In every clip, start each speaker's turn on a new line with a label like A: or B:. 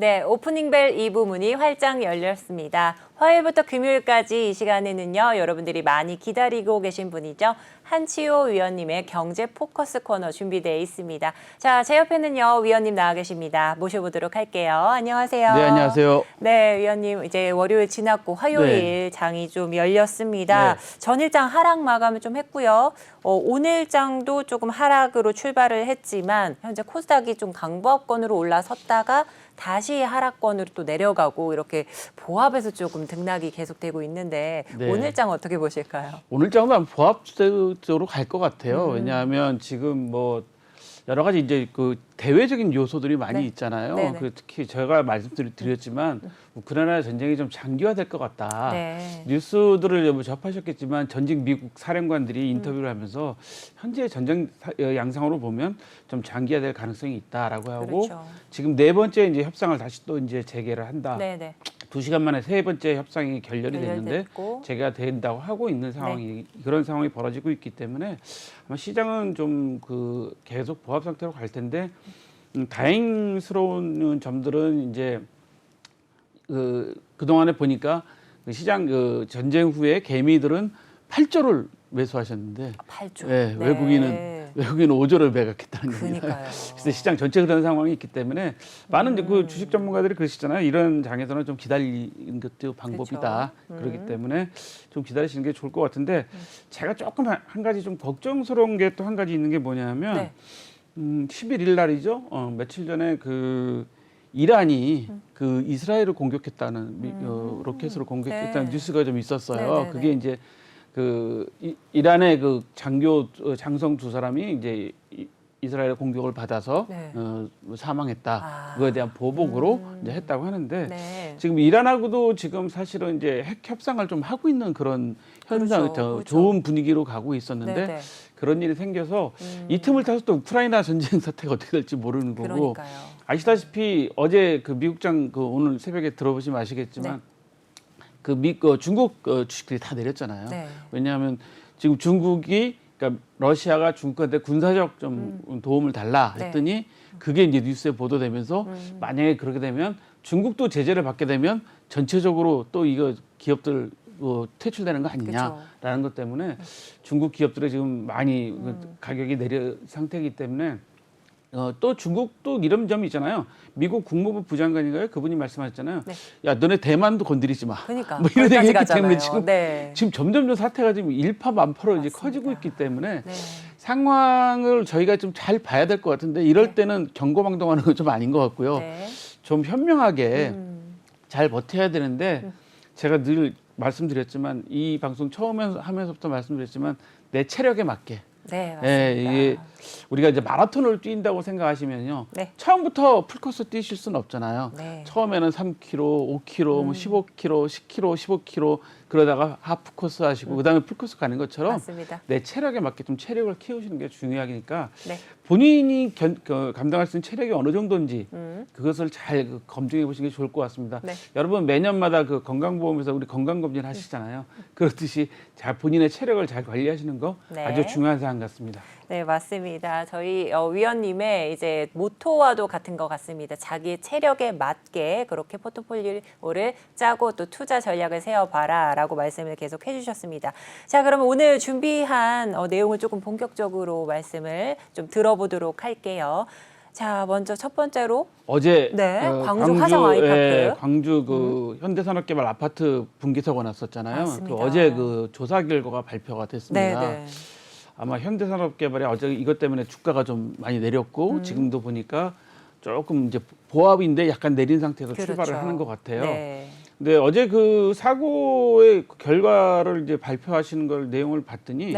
A: 네, 오프닝벨 2부 문이 활짝 열렸습니다. 화요일부터 금요일까지 이 시간에는요, 여러분들이 많이 기다리고 계신 분이죠. 한치호 위원님의 경제 포커스 코너 준비되어 있습니다. 자, 제 옆에는요, 위원님 나와 계십니다. 모셔보도록 할게요. 안녕하세요.
B: 네, 안녕하세요.
A: 네, 위원님 이제 월요일 지났고 화요일 장이 좀 열렸습니다. 전일장 하락 마감을 좀 했고요. 오늘장도 조금 하락으로 출발을 했지만 현재 코스닥이 좀 강보합권으로 올라섰다가 다시 하락권으로 또 내려가고 이렇게 보합에서 조금 등락이 계속되고 있는데 오늘장 어떻게 보실까요?
B: 오늘장도 보합 쪽으로 갈 것 같아요. 왜냐하면 지금 뭐 여러 가지 이제 그 대외적인 요소들이 많이 있잖아요. 그 특히 제가 말씀드렸지만 우크라이나 전쟁이 좀 장기화될 것 같다. 뉴스들을 접하셨겠지만 전직 미국 사령관들이 인터뷰를 하면서 현재 전쟁 양상으로 보면 좀 장기화될 가능성이 있다라고 하고 지금 네 번째 이제 협상을 다시 또 이제 재개를 한다. 2시간 만에 세 번째 협상이 결렬이 됐는데 재개가 된다고 하고 있는 상황이 그런 상황이 벌어지고 있기 때문에 아마 시장은 좀 그 계속 보합 상태로 갈 텐데 다행스러운 점들은 이제 그동안에 보니까 그 시장 그 전쟁 후에 개미들은 8조를 매수하셨는데
A: 8조.
B: 외국인은 5조를 매각했다는 겁니다. 그래서 시장 전체 그런 상황이 있기 때문에 많은 그 주식 전문가들이 그러시잖아요. 이런 장에서는 좀 기다리는 것도 방법이다. 그렇기 때문에 좀 기다리시는 게 좋을 것 같은데 제가 조금 한 가지 좀 걱정스러운 게 또 한 가지 있는 게 뭐냐면 11일 날이죠. 며칠 전에 그 이란이 그 이스라엘을 공격했다는 로켓으로 공격했다는 뉴스가 좀 있었어요. 그게 이제 그 이란의 그 장성 두 사람이 이제 이스라엘 공격을 받아서 사망했다. 그거에 대한 보복으로 이제 했다고 하는데 지금 이란하고도 지금 사실은 이제 핵 협상을 좀 하고 있는 그런 현상, 좋은 분위기로 가고 있었는데 그런 일이 생겨서 이 틈을 타서 또 우크라이나 전쟁 사태가 어떻게 될지 모르는 거고 아시다시피 어제 그 미국장 그 오늘 새벽에 들어보시면 아시겠지만 중국 주식들이 다 내렸잖아요. 왜냐하면 지금 중국이 그러니까 러시아가 중국한테 군사적 좀 도움을 달라 했더니 그게 이제 뉴스에 보도되면서 만약에 그렇게 되면 중국도 제재를 받게 되면 전체적으로 또 이거 기업들 퇴출되는 거 아니냐라는 것 때문에 중국 기업들이 지금 많이 가격이 내려 상태이기 때문에 또 중국도 이런 점이 있잖아요. 미국 국무부 부장관인가요? 그분이 말씀하셨잖아요. 야, 너네 대만도 건드리지 마. 뭐 이런 얘기했기 때문에 지금 점점 사태가 지금 일파만파로 이제 커지고 있기 때문에 상황을 저희가 좀 잘 봐야 될 것 같은데 이럴 때는 경고망동하는 건 좀 아닌 것 같고요. 좀 현명하게 잘 버텨야 되는데 제가 늘 말씀드렸지만 이 방송 처음에 하면서부터 말씀드렸지만 내 체력에 맞게. 이게 우리가 이제 마라톤을 뛴다고 생각하시면요. 처음부터 풀코스 뛰실 수는 없잖아요. 처음에는 3km, 5km, 뭐 15km, 10km, 15km 그러다가 하프 코스 하시고 그다음에 풀코스 가는 것처럼 내 체력에 맞게 좀 체력을 키우시는 게 중요하니까 본인이 감당할 수 있는 체력이 어느 정도인지 그것을 잘 검증해 보시는 게 좋을 것 같습니다. 여러분 매년마다 그 건강보험에서 우리 건강검진 하시잖아요. 그렇듯이 잘 본인의 체력을 잘 관리하시는 거 아주 중요한 사항 같습니다.
A: 네, 맞습니다. 저희 위원님의 이제 모토와도 같은 것 같습니다. 자기의 체력에 맞게 그렇게 포트폴리오를 짜고 또 투자 전략을 세워봐라라고 말씀을 계속 해주셨습니다. 자, 그러면 오늘 준비한 내용을 조금 본격적으로 말씀을 좀 들어보도록 할게요. 자, 먼저 첫 번째로
B: 어제
A: 광주 화성 아이파크
B: 광주 그 현대산업개발 아파트 붕괴 사고 났었잖아요. 그 어제 그 조사 결과가 발표가 됐습니다. 아마 현대산업개발이 어제 이것 때문에 주가가 좀 많이 내렸고 지금도 보니까 조금 이제 보합인데 약간 내린 상태에서 출발을 하는 것 같아요. 근데 어제 그 사고의 결과를 이제 발표하시는 걸 내용을 봤더니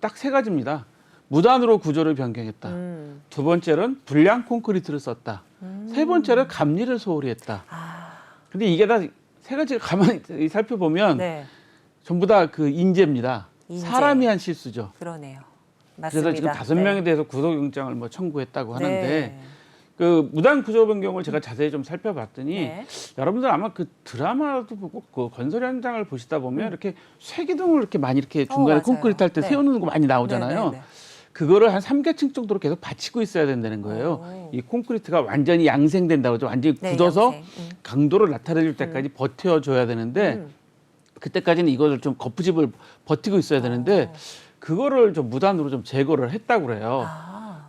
B: 딱 세 가지입니다. 무단으로 구조를 변경했다. 두 번째는 불량 콘크리트를 썼다. 세 번째는 감리를 소홀히 했다. 근데 이게 다 세 가지가 가만히 살펴보면 전부 다 그 인재입니다. 사람이 한 실수죠.
A: 그러네요. 맞습니다.
B: 그래서 지금 5명에 대해서 구속영장을 뭐 청구했다고 하는데 그 무단 구조 변경을 제가 자세히 좀 살펴봤더니 여러분들 아마 그 드라마도 보고 그 건설 현장을 보시다 보면 이렇게 쇠기둥을 이렇게 많이 이렇게 중간에 콘크리트 할 때 세우는 거 많이 나오잖아요. 그거를 한 3계층 정도로 계속 받치고 있어야 된다는 거예요. 이 콘크리트가 완전히 양생된다고 하죠. 완전히
A: 네,
B: 굳어서
A: 양생.
B: 강도를 나타낼 때까지 버텨줘야 되는데 그때까지는 이거를 좀 거푸집을 버티고 있어야 되는데 그거를 좀 무단으로 좀 제거를 했다고 그래요.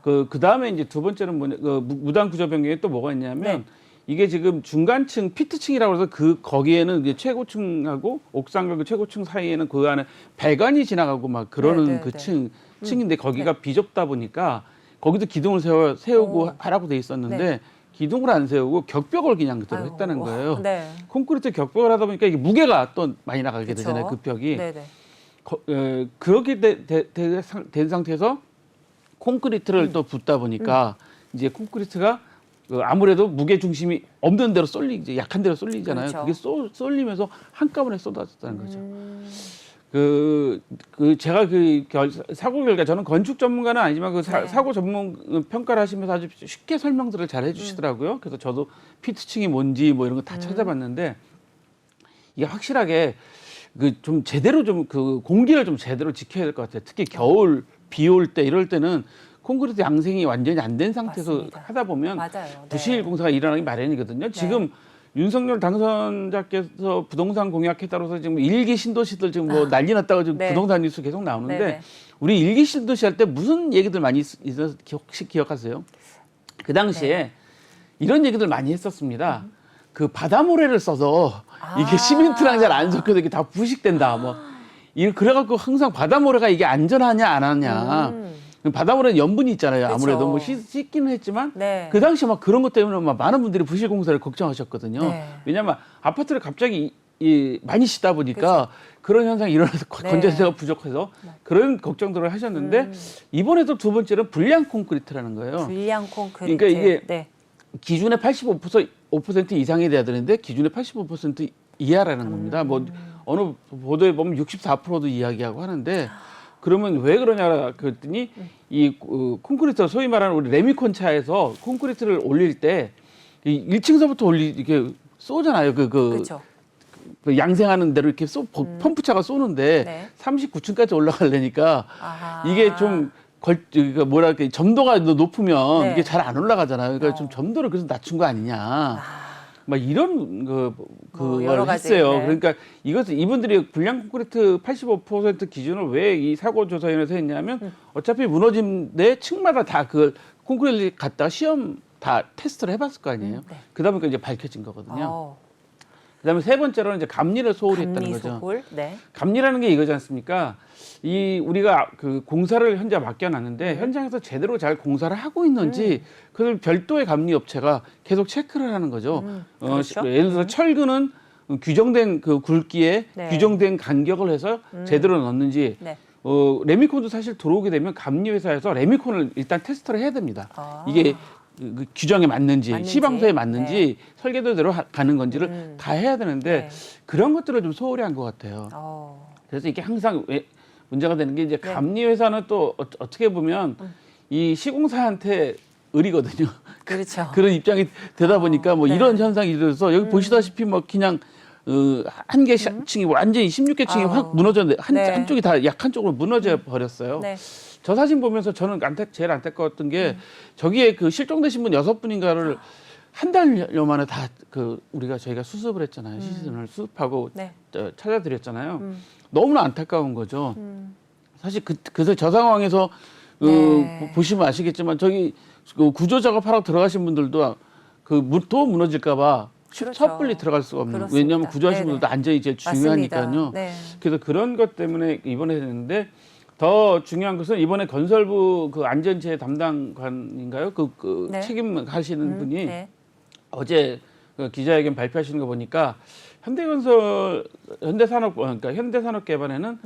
B: 그 다음에 이제 두 번째는 뭐냐, 무단 구조 변경에 또 뭐가 있냐면
A: 네.
B: 이게 지금 중간층 피트층이라고 해서 거기에는 이제 최고층하고 옥상과 그 최고층 사이에는 그 안에 배관이 지나가고 막 그러는
A: 네, 네,
B: 그
A: 네.
B: 층인데 거기가 비좁다 보니까 거기도 기둥을 세우고 하라고 돼 있었는데
A: 네.
B: 기둥을 안 세우고 격벽을 그냥 그대로
A: 아이고,
B: 했다는 거예요.
A: 네.
B: 콘크리트 격벽을 하다 보니까 이게 무게가 또 많이 나가게
A: 그쵸?
B: 되잖아요. 그 벽이.
A: 네네.
B: 그렇게 된 상태에서 콘크리트를 또 붓다 보니까 이제 콘크리트가 아무래도 무게 중심이 없는 대로 쏠리지, 약한 대로 쏠리잖아요.
A: 그렇죠.
B: 그게 쏠리면서 한꺼번에 쏟아졌다는 거죠. 제가 사고 결과 저는 건축 전문가는 아니지만
A: 네.
B: 사고 전문 평가를 하시면서 아주 쉽게 설명들을 잘 해주시더라고요. 그래서 저도 피트층이 뭔지 뭐 이런 거 다 찾아봤는데 이게 확실하게 좀 제대로 좀 공기를 좀 제대로 지켜야 될 것 같아요. 특히 겨울 비 올 때 이럴 때는 콘크리트 양생이 완전히 안 된 상태에서
A: 맞습니다.
B: 하다 보면
A: 맞아요. 네.
B: 부실 공사가 일어나기 마련이거든요. 지금 윤석열 당선자께서 부동산 공약에 따라서 지금 일기 신도시들 지금 뭐 난리 났다고 지금
A: 네.
B: 부동산 뉴스 계속 나오는데
A: 네네.
B: 우리 일기 신도시 할 때 무슨 얘기들 많이 있어서 혹시 기억하세요? 그 당시에 이런 얘기들 많이 했었습니다. 그 바다모래를 써서 이게 시멘트랑 잘 안 섞여서 이게 다 부식된다. 뭐 그래갖고 항상 바다모래가 이게 안전하냐 안 하냐. 바다모래는 염분이 있잖아요.
A: 그쵸.
B: 아무래도 뭐 씻기는 했지만
A: 네.
B: 그 당시 막 그런 것 때문에 막 많은 분들이 부실 공사를 걱정하셨거든요.
A: 네.
B: 왜냐하면 아파트를 갑자기 많이 짓다 보니까 그런 현상이 일어나서
A: 네.
B: 건전세가 부족해서 그런 걱정들을 하셨는데 이번에도 두 번째는 불량 콘크리트라는 거예요.
A: 불량 콘크리트.
B: 그러니까 이게
A: 네.
B: 기준의 85% 이상이 돼야 되는데 기준의 85% 이하라는 겁니다. 뭐 어느 보도에 보면 64%도 이야기하고 하는데 그러면 왜 그러냐 그랬더니 이 콘크리트 소위 말하는 우리 레미콘 차에서 콘크리트를 올릴 때 이 1층서부터 이렇게 쏘잖아요.
A: 그렇죠.
B: 양생하는 대로 이렇게 펌프차가 쏘는데
A: 네.
B: 39층까지 올라가려니까
A: 아하.
B: 이게 좀 그러니까 뭐랄까 점도가 높으면
A: 네.
B: 이게 잘 안 올라가잖아요. 그러니까 좀 점도를 그래서 낮춘 거 아니냐. 막 이런
A: 여러
B: 걸
A: 가지,
B: 했어요.
A: 네.
B: 그러니까 이분들이 불량 콘크리트 85% 기준을 왜 이 사고조사위원회에서 했냐면 어차피 무너진 데 층마다 다 그 콘크리트 갖다가 시험 다 테스트를 해봤을 거 아니에요.
A: 네.
B: 그러다 보니까 이제 밝혀진 거거든요. 그다음에 세 번째로는 이제 감리를 소홀히 했다는 거죠.
A: 감리소홀. 네.
B: 감리라는 게 이거지 않습니까? 우리가 그 공사를 현재 맡겨놨는데 현장에서 제대로 잘 공사를 하고 있는지 그걸 별도의 감리 업체가 계속 체크를 하는 거죠.
A: 그렇죠.
B: 예를 들어서 철근은 규정된 그 굵기에
A: 네.
B: 규정된 간격을 해서 제대로 넣는지
A: 네.
B: 레미콘도 사실 들어오게 되면 감리 회사에서 레미콘을 일단 테스트를 해야 됩니다. 이게 그 규정에 맞는지, 시방서에 맞는지
A: 네.
B: 설계도대로 가는 건지를 다 해야 되는데 그런 것들을 좀 소홀히 한 것 같아요. 그래서 이게 항상 문제가 되는 게 이제 감리 회사는 또 어떻게 보면 이 시공사한테 을이거든요.
A: 그렇죠.
B: 그런 입장이 되다 보니까 뭐
A: 네.
B: 이런 현상이 일어나서 여기 보시다시피 뭐 그냥 한 개 층이 완전히 16개층이 확 무너졌는데
A: 네.
B: 한쪽이 다 약한 쪽으로 무너져 버렸어요.
A: 네.
B: 저 사진 보면서 저는 제일 안타까웠던 게 저기에 그 실종되신 분 6분인가를 한 달여 만에 다 저희가 수습을 했잖아요. 시신을 수습하고
A: 네.
B: 찾아드렸잖아요. 너무나 안타까운 거죠. 사실 그래서 저 상황에서
A: 네.
B: 보시면 아시겠지만 저기 구조 작업하러 들어가신 분들도 또 무너질까봐
A: 그렇죠.
B: 섣불리 들어갈 수가 없는.
A: 그렇습니다.
B: 왜냐하면 구조하신
A: 네네.
B: 분들도 안전이 제일 중요하니까요.
A: 맞습니다. 네.
B: 그래서 그런 것 때문에 이번에 했는데 더 중요한 것은 이번에 건설부 그 안전체 담당관인가요?
A: 네.
B: 책임하시는 분이
A: 네.
B: 어제 그 기자회견 발표하시는 거 보니까 현대산업개발에는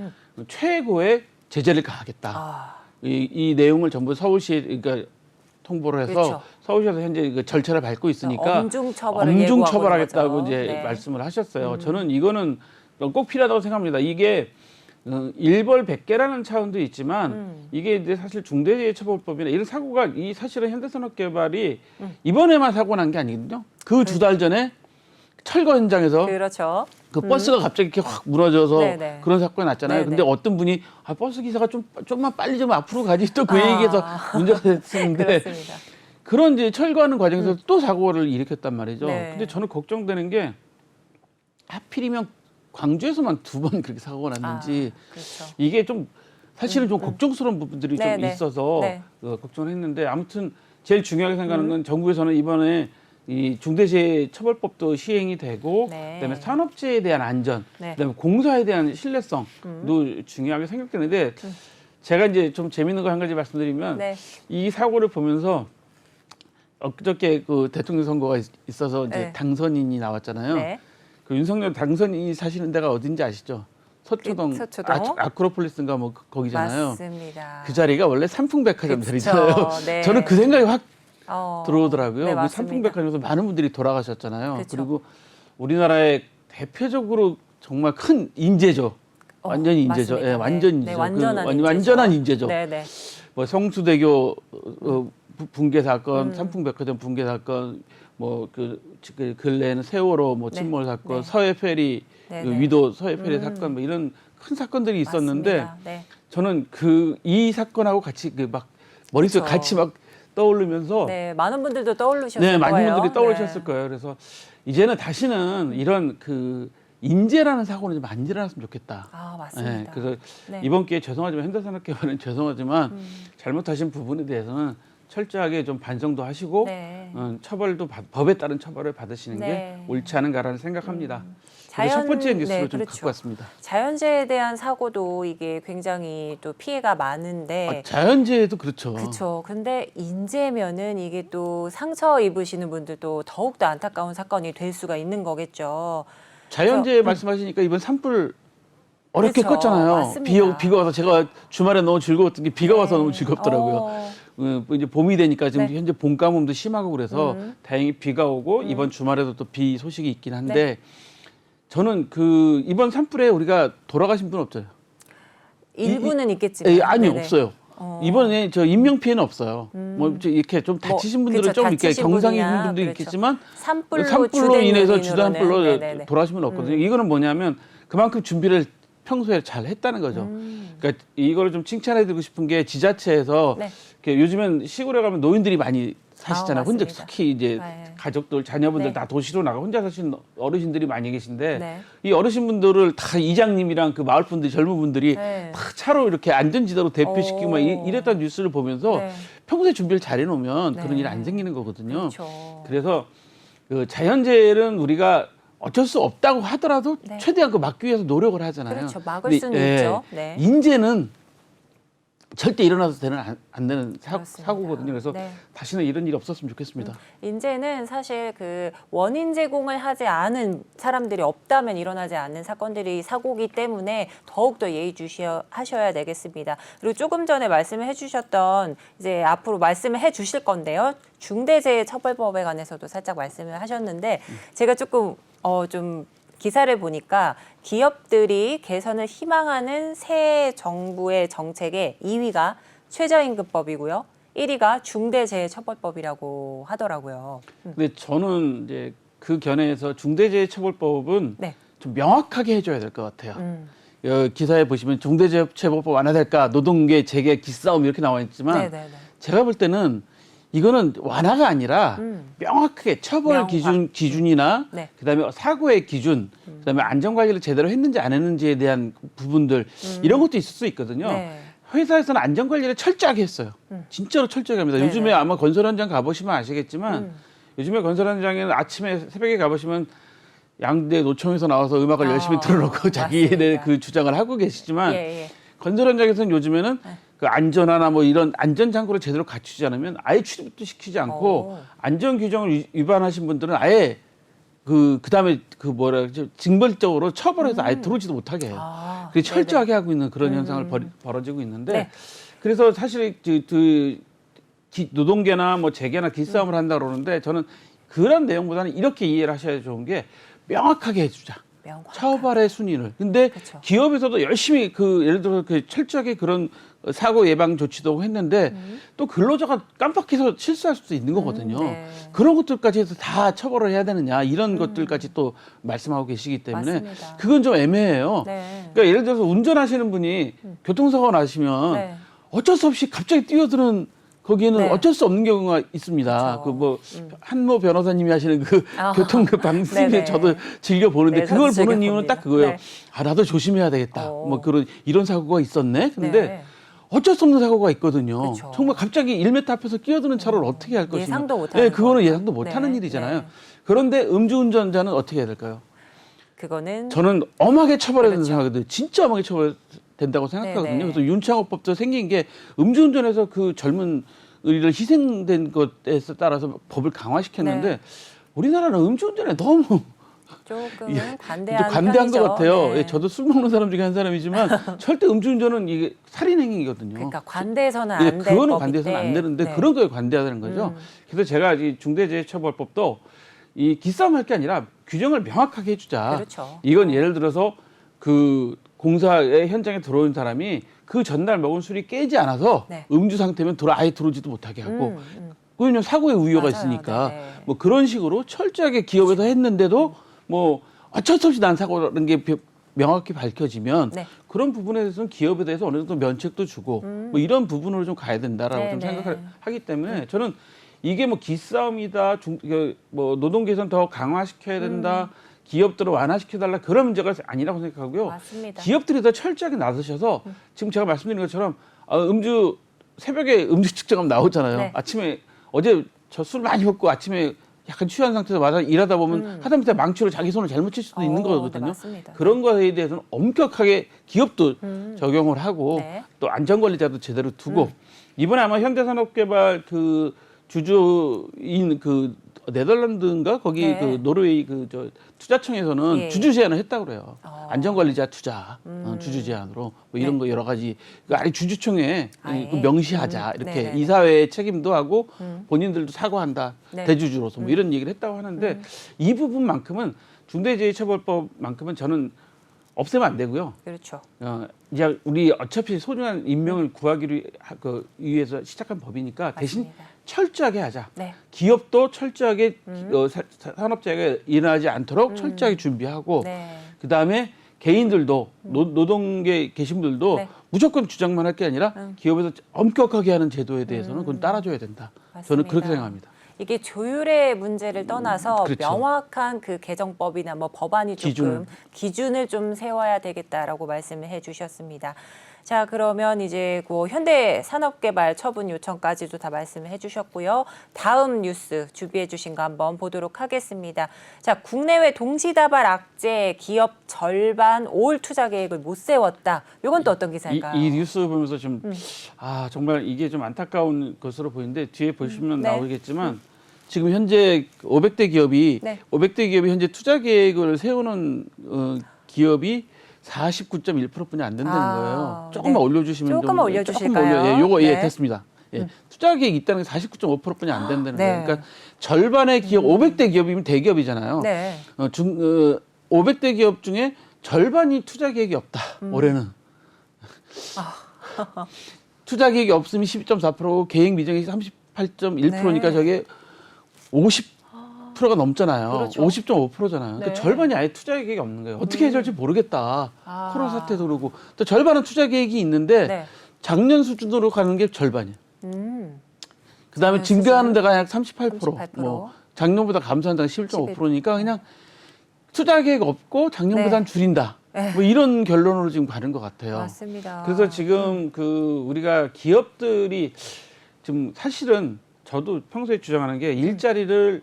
B: 최고의 제재를 가하겠다. 이 내용을 전부 서울시에 그러니까 통보를 해서
A: 그렇죠.
B: 서울시에서 현재 그 절차를 밟고 있으니까
A: 엄중 처벌을
B: 엄중
A: 예고하고
B: 처벌하겠다고
A: 있는 거죠.
B: 이제
A: 네.
B: 말씀을 하셨어요. 저는 이거는 꼭 필요하다고 생각합니다. 이게 일벌 100개라는 차원도 있지만 이게 이제 사실 중대재해처벌법이나 이런 사고가 사실은 현대산업개발이 이번에만 사고 난 게 아니거든요. 그 2달 전에 철거 현장에서
A: 그렇죠.
B: 그 버스가 갑자기 이렇게 확 무너져서
A: 네네.
B: 그런 사건이 났잖아요.
A: 네네.
B: 근데 어떤 분이 버스 기사가 좀만 빨리 좀 앞으로 가지 또 그 얘기에서 문제가 됐었는데
A: 그렇습니다.
B: 그런 이제 철거하는 과정에서 또 사고를 일으켰단 말이죠.
A: 네.
B: 근데 저는 걱정되는 게 하필이면 광주에서만 2번 그렇게 사고가 났는지
A: 그렇죠.
B: 이게 좀 사실은 좀 걱정스러운 부분들이 좀
A: 네네.
B: 있어서
A: 네.
B: 걱정을 했는데 아무튼 제일 중요하게 생각하는 건 정부에서는 이번에 이 중대재해처벌법도 시행이 되고
A: 네.
B: 그다음에 산업재해에 대한 안전,
A: 네.
B: 그다음에 공사에 대한 신뢰성도 중요하게 생각되는데 제가 이제 좀 재밌는 거 한 가지 말씀드리면
A: 네.
B: 이 사고를 보면서 엊그저께 그 대통령 선거가 있어서 이제
A: 네.
B: 당선인이 나왔잖아요.
A: 네.
B: 그 윤석열 당선인이 사시는 데가 어딘지 아시죠? 서초동,
A: 서초동.
B: 아크로폴리스인가 뭐 거기잖아요.
A: 맞습니다.
B: 그 자리가 원래 삼풍백화점
A: 그쵸.
B: 자리잖아요.
A: 네.
B: 저는 그 생각이 확
A: 어,
B: 들어오더라고요.
A: 네,
B: 그
A: 맞습니다.
B: 삼풍백화점에서 많은 분들이 돌아가셨잖아요.
A: 그쵸.
B: 그리고 우리나라의 대표적으로 정말 큰 인재죠. 완전히 인재죠.
A: 맞습니다.
B: 예, 완전
A: 네.
B: 인재죠.
A: 네, 완전한 인재죠.
B: 완전한 인재죠.
A: 네, 네.
B: 뭐 성수대교 붕괴 사건, 삼풍백화점 붕괴 사건, 뭐 그 근래에는 세월호 뭐
A: 네.
B: 침몰 사건,
A: 네.
B: 서해페리
A: 네,
B: 그
A: 네.
B: 위도 서해페리 사건 뭐 이런 큰 사건들이 있었는데
A: 맞습니다. 네.
B: 저는 이 사건하고 같이 그 막 머릿속에
A: 그쵸.
B: 같이 막 떠오르면서
A: 네, 많은 분들도 떠올르셨을
B: 네,
A: 거예요.
B: 많은 분들이 떠오르셨을
A: 네.
B: 거예요. 그래서 이제는 다시는 이런 그 인재라는 사고는 좀 안 일어났으면 좋겠다.
A: 아, 맞습니다.
B: 네, 그래서
A: 네.
B: 이번 기회에 죄송하지만 현대산업개발은 죄송하지만 잘못하신 부분에 대해서는 철저하게 좀 반성도 하시고
A: 네.
B: 처벌도 법에 따른 처벌을 받으시는
A: 네.
B: 게 옳지 않은가라는 생각합니다. 그래서 첫 번째 뉴스로
A: 네,
B: 좀
A: 그렇죠.
B: 갖고 왔습니다.
A: 자연재해에 대한 사고도 이게 굉장히 또 피해가 많은데
B: 자연재해도 그렇죠.
A: 그렇죠. 근데 인재면은 이게 또 상처 입으시는 분들도 더욱더 안타까운 사건이 될 수가 있는 거겠죠.
B: 자연재해 말씀하시니까 이번 산불 어렵게
A: 그쵸,
B: 껐잖아요.
A: 맞습니다.
B: 비가 와서 제가 주말에 너무 즐거웠던 게 비가 와서 너무 즐겁더라고요. 이제 봄이 되니까 지금
A: 네.
B: 현재 봄 가뭄도 심하고 그래서 다행히 비가 오고 이번 주말에도 또 비 소식이 있긴 한데
A: 네.
B: 저는 그 이번 산불에 우리가 돌아가신 분 없어요.
A: 일부는 있겠지만
B: 아니요,
A: 네네.
B: 없어요. 이번에 저 인명 피해는 없어요. 뭐 이렇게 좀 다치신 분들은
A: 그쵸,
B: 좀 이렇게
A: 다치신
B: 경상이
A: 분이나,
B: 있는 분도
A: 그렇죠.
B: 있겠지만
A: 산불로
B: 인해서
A: 주된
B: 주된 산불로
A: 요인으로는 네네네.
B: 돌아가신 분은 없거든요. 이거는 뭐냐면 그만큼 준비를 평소에 잘 했다는 거죠. 그러니까 이거를 좀 칭찬해드리고 싶은 게 지자체에서
A: 네.
B: 이렇게 요즘엔 시골에 가면 노인들이 많이 사시잖아요. 혼자
A: 맞습니다.
B: 특히 이제
A: 네.
B: 가족들, 자녀분들
A: 네.
B: 다 도시로 나가 혼자 사시는 어르신들이 많이 계신데
A: 네.
B: 이 어르신분들을 다 이장님이랑 그 마을 분들, 젊은 분들이
A: 네.
B: 다 차로 이렇게 안전지대로 대피시키고 막
A: 오.
B: 이랬던 뉴스를 보면서
A: 네.
B: 평소에 준비를 잘 해놓으면
A: 네.
B: 그런 일이 안 생기는 거거든요.
A: 그렇죠.
B: 그래서 그 자연재해는 우리가 어쩔 수 없다고 하더라도
A: 네.
B: 최대한 그 막기 위해서 노력을 하잖아요.
A: 그렇죠. 막을
B: 근데,
A: 수는 있죠. 네.
B: 인재는 절대 일어나서 안 되는
A: 그렇습니다.
B: 사고거든요. 그래서
A: 네.
B: 다시는 이런 일이 없었으면 좋겠습니다.
A: 인재는 사실 그 원인 제공을 하지 않은 사람들이 없다면 일어나지 않는 사건들이 사고기 때문에 더욱더 예의주시하셔야 되겠습니다. 그리고 조금 전에 말씀을 해주셨던 이제 앞으로 말씀을 해주실 건데요. 중대재해처벌법에 관해서도 살짝 말씀을 하셨는데 제가 조금 좀 기사를 보니까 기업들이 개선을 희망하는 새 정부의 정책의 2위가 최저임금법이고요. 1위가 중대재해처벌법이라고 하더라고요.
B: 근데 저는 이제 그 견해에서 중대재해처벌법은
A: 네.
B: 좀 명확하게 해줘야 될 것 같아요. 기사에 보시면 중대재해처벌법 완화될까 노동계 재계 기싸움 이렇게 나와 있지만
A: 네네네.
B: 제가 볼 때는 이거는 완화가 아니라 명확하게 처벌
A: 명확.
B: 기준이나
A: 네.
B: 그다음에 사고의 기준, 그다음에 안전 관리를 제대로 했는지 안 했는지에 대한 부분들 이런 것도 있을 수 있거든요.
A: 네.
B: 회사에서는 안전 관리를 철저하게 했어요. 진짜로 철저하게 합니다.
A: 네네.
B: 요즘에 아마 건설 현장 가보시면 아시겠지만 요즘에 건설 현장에는 아침에 새벽에 가보시면 양대 노총에서 나와서 음악을 열심히 틀어놓고 자기의
A: 맞습니다.
B: 그 주장을 하고 계시지만
A: 예.
B: 건설 현장에서는 요즘에는 그 안전화나 뭐 이런 안전 장구를 제대로 갖추지 않으면 아예 취직도 시키지 않고
A: 오.
B: 안전 규정을 위반하신 분들은 아예 그다음에 그 뭐라 그러죠? 징벌적으로 처벌해서 아예 들어오지도 못하게 해요. 그게 철저하게 하고 있는 그런 현상을 벌어지고 있는데
A: 네.
B: 그래서 사실 노동계나 뭐 재계나 기싸움을 한다 그러는데 저는 그런 내용보다는 이렇게 이해를 하셔야 좋은 게 명확하게 해주자.
A: 명확하게.
B: 처벌의 순위를. 근데
A: 그쵸.
B: 기업에서도 열심히 예를 들어서 철저하게 그런 사고 예방 조치도 했는데 또 근로자가 깜빡해서 실수할 수도 있는 거거든요.
A: 네.
B: 그런 것들까지 해서 다 처벌을 해야 되느냐 이런 것들까지 또 말씀하고 계시기 때문에
A: 맞습니다.
B: 그건 좀 애매해요.
A: 네.
B: 그러니까 예를 들어서 운전하시는 분이 교통사고가 나시면
A: 네.
B: 어쩔 수 없이 갑자기 뛰어드는 거기에는
A: 네.
B: 어쩔 수 없는 경우가 있습니다.
A: 그렇죠.
B: 그 뭐 한모 변호사님이 하시는 그
A: 아.
B: 교통 그 방송에
A: 네네.
B: 저도 즐겨 보는데
A: 네,
B: 그걸
A: 저도
B: 보는
A: 즐겨
B: 이유는
A: 봅니다.
B: 딱 그거예요.
A: 네.
B: 아 나도 조심해야 되겠다.
A: 어.
B: 뭐 그런 이런 사고가 있었네. 근데
A: 네.
B: 어쩔 수 없는 사고가 있거든요.
A: 그렇죠.
B: 정말 갑자기 1m 앞에서 끼어드는 차를 어떻게 할 것이냐.
A: 예상도 못하는
B: 네, 그거는
A: 거죠.
B: 예상도 못하는
A: 네.
B: 일이잖아요.
A: 네.
B: 그런데 음주운전자는 어떻게 해야 될까요?
A: 그거는
B: 저는 엄하게 처벌해야 된다고
A: 그렇죠.
B: 생각하거든요. 진짜 엄하게 처벌된다고 생각하거든요.
A: 네네.
B: 그래서 윤창호법도 생긴 게 음주운전에서 그 젊은 의리를 희생된 것에 따라서 법을 강화시켰는데
A: 네.
B: 우리나라는 음주운전에 너무
A: 조금은
B: 예,
A: 관대한
B: 관대한
A: 편이죠.
B: 것 같아요.
A: 네.
B: 예, 저도 술 먹는 사람 중에 한 사람이지만 절대 음주운전은 이게 살인행위거든요.
A: 그러니까 관대해서는
B: 예,
A: 안 될
B: 그거는
A: 법인데.
B: 관대해서는 안 되는데
A: 네.
B: 그런 거에 관대하다는 거죠. 그래서 제가 이 중대재해처벌법도 이 기싸움할 게 아니라 규정을 명확하게 해주자.
A: 그렇죠.
B: 이건 예를 들어서 그 공사의 현장에 들어온 사람이 그 전날 먹은 술이 깨지 않아서
A: 네.
B: 음주 상태면 아예 들어오지도 못하게 하고
A: 음.
B: 왜냐면 사고의 우려가
A: 맞아요.
B: 있으니까
A: 네.
B: 뭐 그런 식으로 철저하게 기업에서 했는데도 뭐 어쩔 수 없이 난 사고라는 게 명확히 밝혀지면
A: 네.
B: 그런 부분에 대해서는 기업에 대해서 어느 정도 면책도 주고 뭐 이런 부분으로 좀 가야 된다라고 좀
A: 네네.
B: 생각을 하기 때문에 저는 이게 뭐 기싸움이다, 뭐 노동 개선 더 강화시켜야 된다, 기업들을 완화시켜달라 그런 문제가 아니라고 생각하고요.
A: 맞습니다.
B: 기업들이 더 철저하게 나서셔서 지금 제가 말씀드린 것처럼 음주 새벽에 음주 측정하면 나오잖아요.
A: 네.
B: 아침에 어제 저 술 많이 먹고 아침에 약간 취한 상태에서 와서 일하다 보면 하다못해 망치로 자기 손을 잘못 칠 수도 있는
A: 네,
B: 거거든요.
A: 맞습니다.
B: 그런 거에 대해서는 엄격하게 기업도 적용을 하고
A: 네.
B: 또 안전관리자도 제대로 두고 이번에 아마 현대산업개발 그 주주인 그 네덜란드인가 거기
A: 네.
B: 그 노르웨이 그 저 투자청에서는
A: 예.
B: 주주 제한을 했다고 그래요.
A: 어.
B: 안전관리자 투자 주주 제한으로 뭐 이런 거 여러 가지 그 아예 주주총회에
A: 아예.
B: 그 명시하자 이렇게
A: 네네네.
B: 이사회의 책임도 하고 본인들도 사과한다
A: 네.
B: 대주주로서 뭐 이런 얘기를 했다고 하는데 이 부분만큼은 중대재해처벌법만큼은 저는 없애면 안 되고요.
A: 그렇죠.
B: 이제 우리 어차피 소중한 인명을 구하기 위해서 시작한 법이니까 대신
A: 맞습니다.
B: 철저하게 하자.
A: 네.
B: 기업도 철저하게 산업재해가 일어나지 않도록 철저하게 준비하고
A: 네.
B: 그다음에 개인들도 노동계 계신 분들도
A: 네.
B: 무조건 주장만 할 게 아니라 기업에서 엄격하게 하는 제도에 대해서는 그건 따라줘야 된다. 저는 그렇게
A: 맞습니다.
B: 생각합니다.
A: 이게 조율의 문제를 떠나서
B: 그렇죠.
A: 명확한 그 개정법이나 뭐 법안이 조금 기준을 좀 세워야 되겠다라고 말씀을 해주셨습니다. 자, 그러면 이제 그 현대산업개발 처분 요청까지도 다 말씀을 해주셨고요. 다음 뉴스 준비해 주신 거 한번 보도록 하겠습니다. 자, 국내외 동시다발 악재 기업 절반 5월 투자 계획을 못 세웠다. 이건 또 어떤 기사일까요?
B: 이 뉴스 보면서 좀 정말 이게 좀 안타까운 것으로 보이는데 뒤에 보시면
A: 네.
B: 나오겠지만 지금 현재 500대 기업이
A: 네.
B: 500대 기업이 현재 투자 계획을 세우는 기업이 49.1%뿐이 안 된다는 거예요. 조금만
A: 네.
B: 올려주시면
A: 조금만 올려주실까요?
B: 요거
A: 네.
B: 됐습니다. 예. 투자 계획이 있다는 게 49.5%뿐이 안 된다는
A: 네.
B: 거예요. 그러니까 절반의 기업, 500대 기업이면 대기업이잖아요.
A: 네.
B: 500대 기업 중에 절반이 투자 계획이 없다. 올해는. 투자 계획이 없으면 12.4%고 계획 미정이 38.1%니까
A: 네.
B: 저게 50%가 넘잖아요.
A: 그렇죠.
B: 50.5%잖아요.
A: 네.
B: 그러니까 절반이 아예 투자 계획이 없는 거예요. 어떻게 해야 될지 모르겠다.
A: 아.
B: 코로나 사태도 그러고 또 절반은 투자 계획이 있는데
A: 네.
B: 작년 수준으로 가는 게 절반이에요. 그다음에
A: 작년
B: 증가하는 데가 약 38%.
A: 38%.
B: 뭐 작년보다 감소한 데가 11.5%니까 그냥 투자 계획 없고 작년보다는
A: 네.
B: 줄인다. 뭐 이런 결론으로 지금 가는 것 같아요.
A: 맞습니다.
B: 그래서 지금 그 우리가 기업들이 지금 사실은 저도 평소에 주장하는 게 일자리를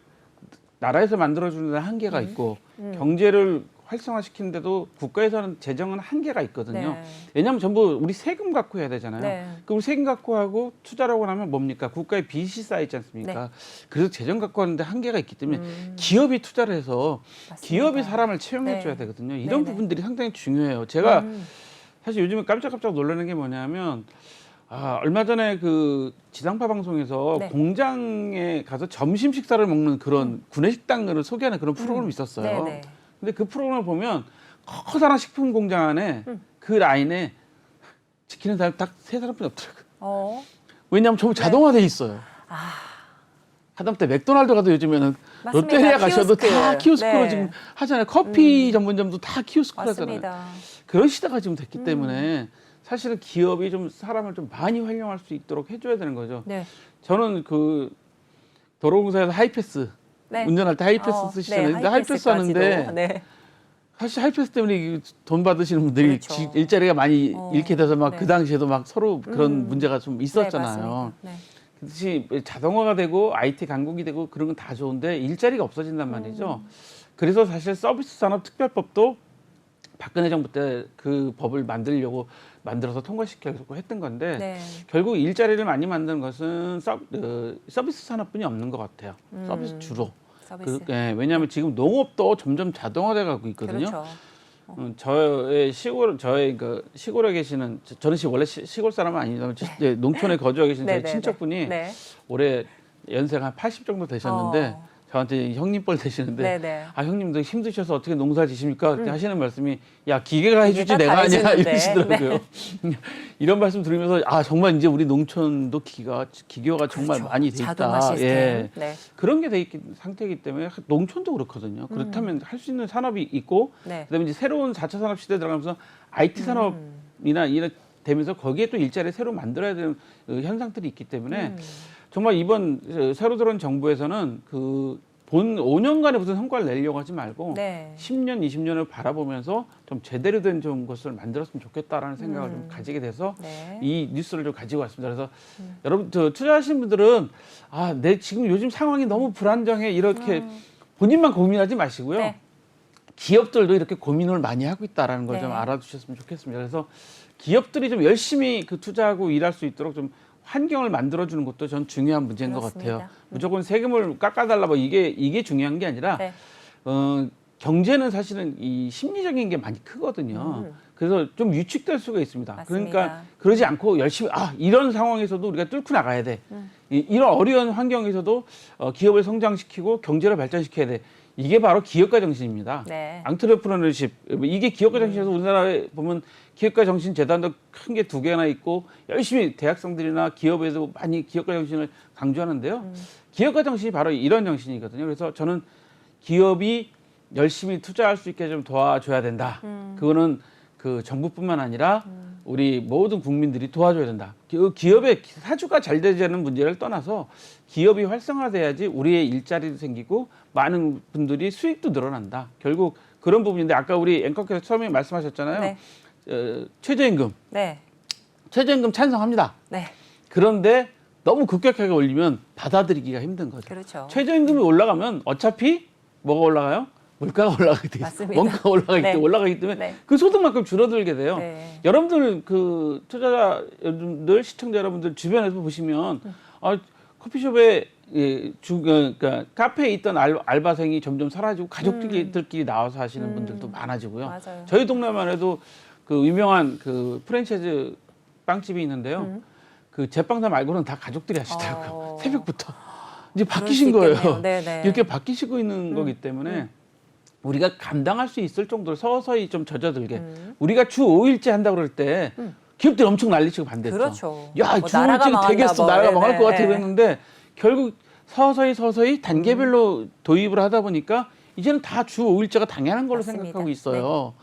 B: 나라에서 만들어주는 데 한계가 있고 경제를 활성화시키는데도 국가에서 하는 재정은 한계가 있거든요.
A: 네.
B: 왜냐하면 전부 우리 세금 갖고 해야 되잖아요.
A: 네.
B: 그럼 세금 갖고 하고 투자라고 하면 뭡니까? 국가의 빚이 쌓이지 않습니까?
A: 네.
B: 그래서 재정 갖고 하는데 한계가 있기 때문에 기업이 투자를 해서
A: 맞습니다.
B: 기업이 사람을 채용해
A: 네.
B: 줘야 되거든요. 이런
A: 네네.
B: 부분들이 상당히 중요해요. 제가 사실 요즘에 깜짝깜짝 놀라는 게 뭐냐면 얼마 전에 그 지상파 방송에서
A: 네.
B: 공장에 가서 점심 식사를 먹는 그런 구내식당을 소개하는 그런 프로그램이 있었어요.
A: 네네.
B: 근데 그 프로그램을 보면 커다란 식품 공장 안에 그 라인에 지키는 사람이 딱 3사람뿐이 없더라고요. 왜냐하면 전부
A: 네.
B: 자동화돼 있어요. 하다못해 맥도날드 가도 요즘에는
A: 맞습니다.
B: 롯데리아 가셔도
A: 키오스크.
B: 다 키오스크로
A: 네.
B: 지금 하잖아요. 커피 전문점도 다 키오스크로 하잖아요.
A: 맞습니다.
B: 그런 시대가 지금 됐기 때문에 사실은 기업이 좀 사람을 좀 많이 활용할 수 있도록 해줘야 되는 거죠.
A: 네.
B: 저는 그 도로공사에서 하이패스
A: 네.
B: 운전할 때 하이패스 쓰시잖아요.
A: 네,
B: 근데 하이패스 하는데
A: 하이패스까지도. 네.
B: 사실 하이패스 때문에 돈 받으시는 분들이
A: 그렇죠.
B: 일자리가 많이 잃게 돼서 막 그
A: 네.
B: 당시에도 막 서로 그런 문제가 좀 있었잖아요.
A: 네,
B: 그렇지 자동화가 되고 IT 강국이 되고 그런 건 다 좋은데 일자리가 없어진단 말이죠. 그래서 사실 서비스 산업 특별법도 박근혜 정부 때 그 법을 만들어서 통과시키려고 했던 건데
A: 네.
B: 결국 일자리를 많이 만드는 것은 서비스 산업뿐이 없는 것 같아요. 서비스 주로.
A: 서비스.
B: 왜냐하면 지금 농업도 점점 자동화돼 가고 있거든요.
A: 그렇죠.
B: 저의 시골에 계시는 저는 원래 시골 사람은 아니지만 농촌에 거주하고 계신 저희
A: 네네네.
B: 친척분이
A: 네.
B: 올해 연세가 한 80 정도 되셨는데 저한테 형님뻘 되시는데
A: 네네.
B: 아 형님도 힘드셔서 어떻게 농사 지십니까? 그렇게 하시는 말씀이 야 기계가 해주지
A: 기계가
B: 내가
A: 다
B: 아니야
A: 해주는데.
B: 이러시더라고요. 이런 말씀 들으면서 아 정말 이제 우리 농촌도 기계화가 정말
A: 그렇죠.
B: 많이 돼 있다.
A: 자동화 시스템.
B: 예.
A: 네.
B: 그런 게 돼 있기 상태이기 때문에 농촌도 그렇거든요. 그렇다면 할 수 있는 산업이 있고
A: 네.
B: 그다음에 이제 새로운 4차 산업 시대 들어가면서 IT 산업이나 이런 되면서 거기에 또 일자리 새로 만들어야 되는 현상들이 있기 때문에 정말 이번 새로 들어온 정부에서는 본 5년간의 무슨 성과를 내려고 하지 말고
A: 네.
B: 10년, 20년을 바라보면서 좀 제대로 된 좀 것을 만들었으면 좋겠다라는 생각을 좀 가지게 돼서
A: 네.
B: 이 뉴스를 좀 가지고 왔습니다. 그래서 여러분 투자하시는 분들은 내 지금 요즘 상황이 너무 불안정해 이렇게 본인만 고민하지 마시고요.
A: 네.
B: 기업들도 이렇게 고민을 많이 하고 있다라는 걸
A: 네.
B: 좀 알아두셨으면 좋겠습니다. 그래서 기업들이 좀 열심히 투자하고 일할 수 있도록 좀 환경을 만들어주는 것도 전 중요한 문제인
A: 그렇습니다.
B: 것 같아요. 무조건 세금을 깎아달라 뭐 이게 중요한 게 아니라
A: 네.
B: 경제는 사실은 이 심리적인 게 많이 크거든요. 그래서 좀 위축될 수가 있습니다.
A: 맞습니다.
B: 그러니까 그러지 않고 열심히 이런 상황에서도 우리가 뚫고 나가야 돼. 이런 어려운 환경에서도 기업을 성장시키고 경제를 발전시켜야 돼. 이게 바로 기업가 정신입니다.
A: 네.
B: 앙트레프러너십 이게 기업가 정신에서 우리나라에 보면 기업가 정신 재단도 큰 게 2개나 있고 열심히 대학생들이나 기업에도 많이 기업가 정신을 강조하는데요. 기업가 정신이 바로 이런 정신이거든요. 그래서 저는 기업이 열심히 투자할 수 있게 좀 도와줘야 된다. 그거는 그 정부뿐만 아니라 우리 모든 국민들이 도와줘야 된다. 기업의 사주가 잘 되자는 문제를 떠나서 기업이 활성화돼야지 우리의 일자리도 생기고 많은 분들이 수익도 늘어난다. 결국 그런 부분인데 아까 우리 앵커께서 처음에 말씀하셨잖아요.
A: 네.
B: 최저임금.
A: 네.
B: 최저임금 찬성합니다.
A: 네.
B: 그런데 너무 급격하게 올리면 받아들이기가 힘든 거죠.
A: 그렇죠.
B: 최저임금이 올라가면 어차피 뭐가 올라가요? 물가가 올라가게 돼 있어요.
A: 맞습니다.
B: 원가가 올라가기 때문에
A: 네.
B: 그 소득만큼 줄어들게 돼요.
A: 네.
B: 여러분들 그 투자자분들 시청자 여러분들 주변에서 보시면 커피숍에 그러니까 카페에 있던 알바생이 점점 사라지고 가족들끼리 나와서 하시는 분들도 많아지고요.
A: 맞아요.
B: 저희 동네만 해도 그 유명한 그 프랜차이즈 빵집이 있는데요. 그 제빵사 말고는 다 가족들이 하시더라고요. 새벽부터 이제 바뀌신
A: 그럴
B: 거예요.
A: 수 있겠네요. 네네.
B: 이렇게 바뀌시고 있는 거기 때문에 우리가 감당할 수 있을 정도로 서서히 좀 젖어들게. 우리가 주 5일째 한다고 그럴 때 기업들이 엄청 난리치고 반대했죠.
A: 그렇죠.
B: 야,
A: 뭐
B: 주
A: 나라가
B: 5일째는
A: 망한다,
B: 되겠어.
A: 뭐.
B: 나라가 망할
A: 네,
B: 것 같아
A: 네.
B: 그랬는데 결국 서서히 단계별로 도입을 하다 보니까 이제는 다 주 5일째가 당연한 걸로
A: 맞습니다.
B: 생각하고 있어요.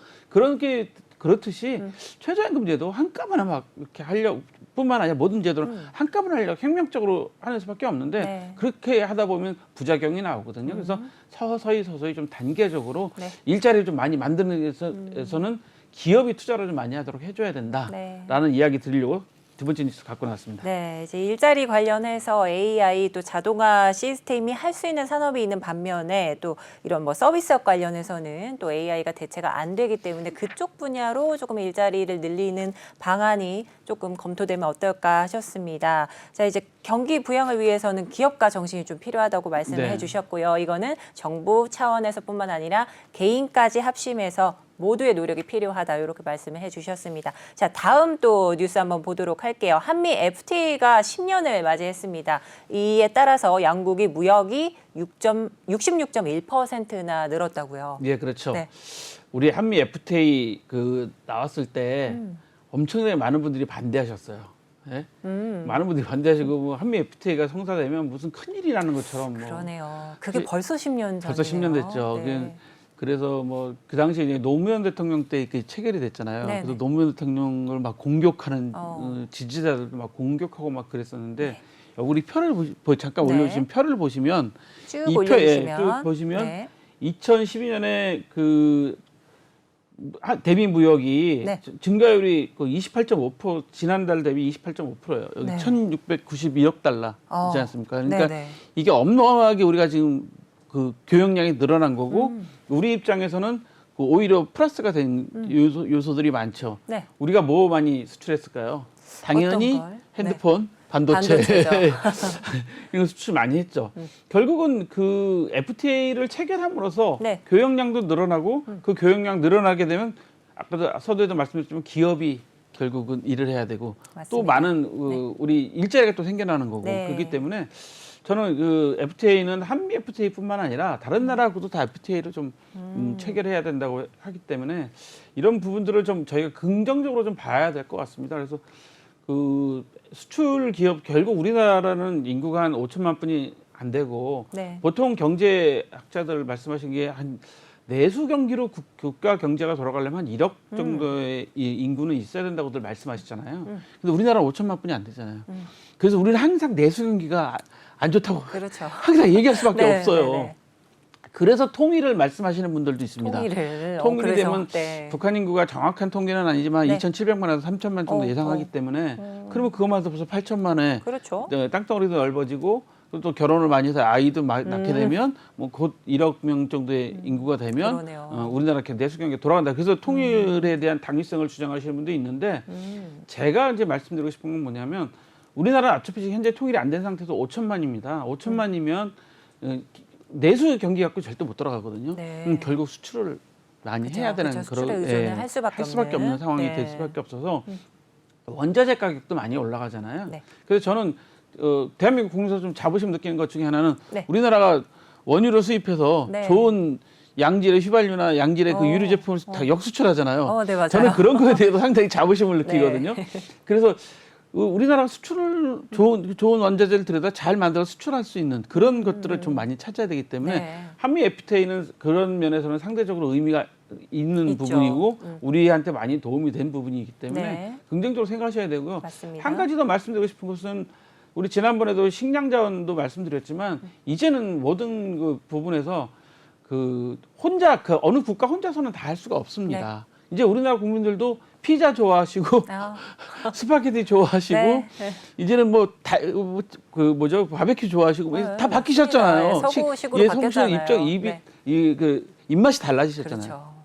B: 그렇듯이 최저임금제도 한꺼번에 막 이렇게 하려고 뿐만 아니라 모든 제도를 한꺼번에 하려고 혁명적으로 하는 수밖에 없는데
A: 네.
B: 그렇게 하다 보면 부작용이 나오거든요. 그래서 서서히 좀 단계적으로
A: 네.
B: 일자리를 좀 많이 만드는 데서는 기업이 투자를 좀 많이 하도록 해줘야 된다라는 이야기 드리려고 두 번째 뉴스 갖고 나왔습니다.
A: 네, 이제 일자리 관련해서 AI 또 자동화 시스템이 할 수 있는 산업이 있는 반면에 또 이런 뭐 서비스업 관련해서는 또 AI가 대체가 안 되기 때문에 그쪽 분야로 조금 일자리를 늘리는 방안이 조금 검토되면 어떨까 하셨습니다. 자, 이제 경기 부양을 위해서는 기업가 정신이 좀 필요하다고 말씀을
B: 네.
A: 해주셨고요. 이거는 정부 차원에서뿐만 아니라 개인까지 합심해서 모두의 노력이 필요하다 이렇게 말씀을 해주셨습니다. 자, 다음 또 뉴스 한번 보도록 할게요. 한미 FTA가 10년을 맞이했습니다. 이에 따라서 양국이 무역이 66.1%나 늘었다고요.
B: 예, 그렇죠.
A: 네.
B: 우리 한미 FTA 그 나왔을 때 엄청나게 많은 분들이 반대하셨어요. 예? 많은 분들이 반대하시고 뭐 한미 FTA가 성사되면 무슨 큰일이라는 것처럼 뭐
A: 그러네요. 그게 벌써 10년 전이네요.
B: 벌써 10년 됐죠.
A: 네.
B: 그래서 뭐 그 당시에 이제 노무현 대통령 때 이렇게 체결이 됐잖아요.
A: 네네.
B: 그래서 노무현 대통령을 막 공격하는 지지자들도 막 공격하고 막 그랬었는데
A: 네.
B: 우리 표를 잠깐
A: 네.
B: 올려주신 표를 보시면
A: 쭉
B: 이
A: 올려주시면
B: 쭉 보시면
A: 네.
B: 2012년에 그 대비 무역이
A: 네.
B: 증가율이 그 28.5% 지난달 대비 28.5%예요. 여기
A: 네.
B: 1,692억 달러이지 않습니까? 그러니까
A: 네네.
B: 이게 어마어마하게 우리가 지금 그 교역량이 늘어난 거고 우리 입장에서는 그 오히려 플러스가 된 요소들이 많죠.
A: 네.
B: 우리가 뭐 많이 수출했을까요? 당연히
A: 어떤 걸?
B: 핸드폰, 반도체
A: 반도체죠.
B: 이거 수출 많이 했죠. 결국은 그 FTA를 체결함으로써
A: 네.
B: 교역량도 늘어나고 그 교역량 늘어나게 되면 아까도 서두에도 말씀드렸지만 기업이 결국은 일을 해야 되고
A: 맞습니다.
B: 또 많은
A: 네.
B: 우리 일자리가 또 생겨나는 거고
A: 네.
B: 그렇기 때문에 저는 그 FTA는 한미 FTA뿐만 아니라 다른 나라하고도 다 FTA를 좀 체결해야 된다고 하기 때문에 이런 부분들을 좀 저희가 긍정적으로 좀 봐야 될 것 같습니다. 그래서 그 수출 기업 결국 우리나라는 인구가 한 5천만 분이 안 되고
A: 네.
B: 보통 경제학자들 말씀하신 게 한 내수 경기로 국가 경제가 돌아가려면 한 1억 정도의 이 인구는 있어야 된다고들 말씀하시잖아요. 근데 우리나라는 5천만 분이 안 되잖아요. 그래서 우리는 항상 내수 경기가 안 좋다고
A: 그렇죠.
B: 항상 얘기할 수밖에
A: 네,
B: 없어요.
A: 네, 네.
B: 그래서 통일을 말씀하시는 분들도 있습니다.
A: 통일을.
B: 통일이
A: 그래서,
B: 되면
A: 네.
B: 북한 인구가 정확한 통계는 아니지만
A: 네.
B: 2,700만에서 3,000만 정도 예상하기 때문에 그러면 그것만 해서 벌써 8천만에
A: 그렇죠.
B: 땅덩어리도 넓어지고 또 결혼을 많이 해서 아이도 낳게 되면 뭐 곧 1억 명 정도의 인구가 되면
A: 그러네요.
B: 우리나라 내수 경기가 돌아간다. 그래서 통일에 대한 당위성을 주장하시는 분도 있는데 제가 이제 말씀드리고 싶은 건 뭐냐면 우리나라는 어차피 현재 통일이 안 된 상태에서 5천만입니다. 5천만이면 내수 경기 갖고 절대 못 돌아가거든요.
A: 네.
B: 그럼 결국 수출을 많이
A: 그죠,
B: 해야 되는
A: 그죠. 수출에 의존을 할 수밖에
B: 없는
A: 없는.
B: 상황이
A: 네.
B: 될 수밖에 없어서 원자재 가격도 많이 올라가잖아요.
A: 네.
B: 그래서 저는 대한민국 국민에서 좀 자부심 느끼는 것 중에 하나는
A: 네.
B: 우리나라가 원유를 수입해서
A: 네.
B: 좋은 양질의 휘발유나 양질의 그 유류 제품을 다 역수출하잖아요.
A: 네, 맞아요.
B: 저는 그런 거에 대해서 상당히 자부심을 느끼거든요. 그래서 우리나라 수출을 좋은 원자재를 들여다 잘 만들어 수출할 수 있는 그런 것들을 좀 많이 찾아야 되기 때문에
A: 네.
B: 한미 FTA는 그런 면에서는 상대적으로 의미가 있는
A: 있죠.
B: 부분이고 우리한테 많이 도움이 된 부분이기 때문에
A: 네.
B: 긍정적으로 생각하셔야 되고요.
A: 맞습니다.
B: 한 가지 더 말씀드리고 싶은 것은 우리 지난번에도 식량 자원도 말씀드렸지만 이제는 모든 그 부분에서 그 혼자 그 어느 국가 혼자서는 다 할 수가 없습니다. 이제 우리나라 국민들도 피자 좋아하시고 스파게티 좋아하시고
A: 네.
B: 이제는 그 뭐죠 바베큐 좋아하시고 뭐 다 바뀌셨잖아요.
A: 서구식으로 바뀌었잖아요.
B: 그 입맛이 달라지셨잖아요.
A: 그렇죠.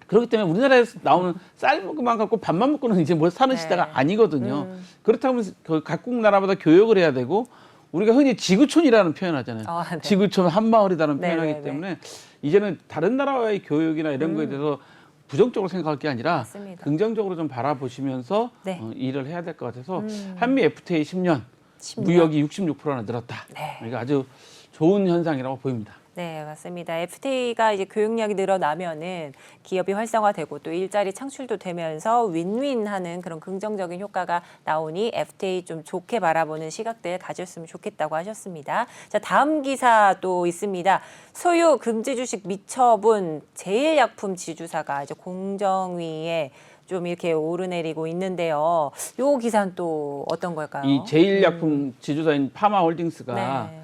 B: 그렇기 때문에 우리나라에서 나오는 쌀만 갖고 밥만 먹고는 이제 뭐 사는 시대가 아니거든요. 그렇다면 각국 나라마다 교역을 해야 되고 우리가 흔히 지구촌이라는 표현하잖아요.
A: 네.
B: 지구촌 한마을이라는
A: 네,
B: 표현하기
A: 네, 네.
B: 때문에 이제는 다른 나라와의 교역이나 이런 거에 대해서 부정적으로 생각할 게 아니라
A: 맞습니다.
B: 긍정적으로 좀 바라보시면서
A: 네.
B: 일을 해야 될 것 같아서 한미 FTA 10년
A: 10년.
B: 무역이 66%나 늘었다.
A: 네.
B: 이거 아주 좋은 현상이라고 보입니다.
A: 네, 맞습니다. FTA가 이제 교역량이 늘어나면은 기업이 활성화되고 또 일자리 창출도 되면서 윈윈하는 그런 긍정적인 효과가 나오니 FTA 좀 좋게 바라보는 시각들 가졌으면 좋겠다고 하셨습니다. 자, 다음 기사 또 있습니다. 소유 금지 주식 미처분 제일약품 지주사가 이제 공정위에 좀 이렇게 오르내리고 있는데요. 요 기사는 또 어떤 걸까요?
B: 이 제일약품 지주사인 파마홀딩스가
A: 네.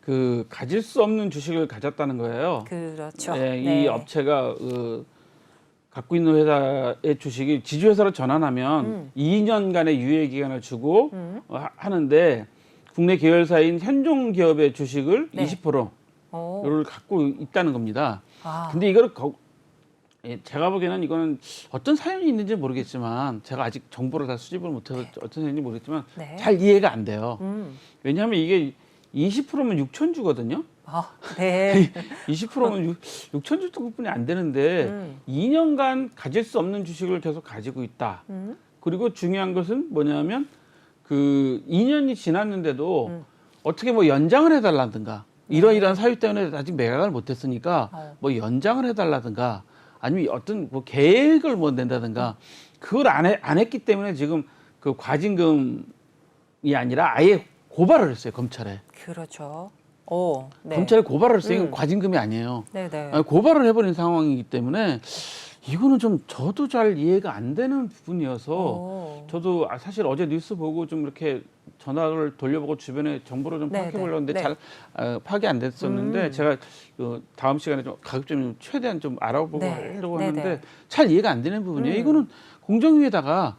B: 그 가질 수 없는 주식을 가졌다는 거예요.
A: 그렇죠.
B: 네,
A: 네.
B: 이 업체가 갖고 있는 회사의 주식이 지주회사로 전환하면 2년간의 유예 기간을 주고 하는데 국내 계열사인 현종 기업의 주식을
A: 네.
B: 20%를 갖고 있다는 겁니다.
A: 아.
B: 근데 이거를 제가 보기에는 이거는 어떤 사연이 있는지 모르겠지만 제가 아직 정보를 다 수집을 못해서 어떤 사연인지 모르겠지만
A: 네.
B: 잘 이해가 안 돼요. 왜냐하면 이게 20%면 6천 주거든요.
A: 네.
B: 20%면 6천 주 정도뿐이 안 되는데 2년간 가질 수 없는 주식을 계속 가지고 있다. 그리고 중요한 것은 뭐냐면 그 2년이 지났는데도 어떻게 뭐 연장을 해달라든가 이러이러한 사유 때문에 아직 매각을 못했으니까 뭐 연장을 해달라든가 아니면 어떤 뭐 계획을 뭐 낸다든가 그걸 안 했기 때문에 지금 그 과징금이 아니라 아예 고발을 했어요, 검찰에.
A: 그렇죠. 네.
B: 검찰에 고발을 했어요. 이건 과징금이 아니에요.
A: 네네.
B: 아니, 고발을 해버린 상황이기 때문에 이거는 좀 저도 잘 이해가 안 되는 부분이어서 저도 사실 어제 뉴스 보고 좀 이렇게 전화를 돌려보고 주변에 정보를 좀 파악해 보려고 했는데 잘 파악이 안 됐었는데 제가 다음 시간에 좀 가급적 최대한 좀 알아보고 하려고 하는데 잘 이해가 안 되는 부분이에요. 이거는 공정위에다가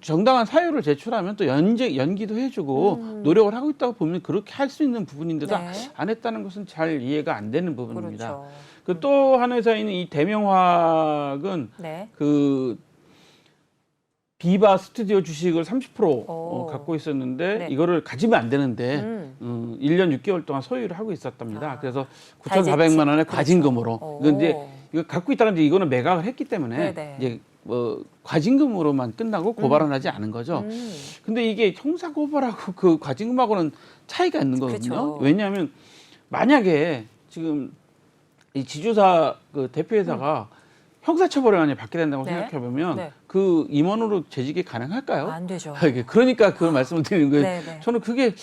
B: 정당한 사유를 제출하면 또 연기도 해주고 노력을 하고 있다고 보면 그렇게 할 수 있는 부분인데도 안 했다는 것은 잘 이해가 안 되는 부분입니다.
A: 그렇죠.
B: 그 또 한 회사인 이 대명화학은 그 비바 스튜디오 주식을 30% 갖고 있었는데 이거를 가지면 안 되는데 1년 6개월 동안 소유를 하고 있었답니다. 그래서 9,400만 원의 과징금으로 이건 이제 이거 갖고 있다는 이제 이거는 매각을 했기 때문에 이제 과징금으로만 끝나고 고발은 하지 않은 거죠. 근데 이게 형사 고발하고 그 과징금하고는 차이가 있는 거거든요. 왜냐하면 만약에 지금 이 지주사 그 대표회사가 형사처벌을 만약 받게 된다고 생각해 보면 그 임원으로 재직이 가능할까요?
A: 안 되죠.
B: 그러니까 그걸 말씀을 드리는 거예요. 저는 그게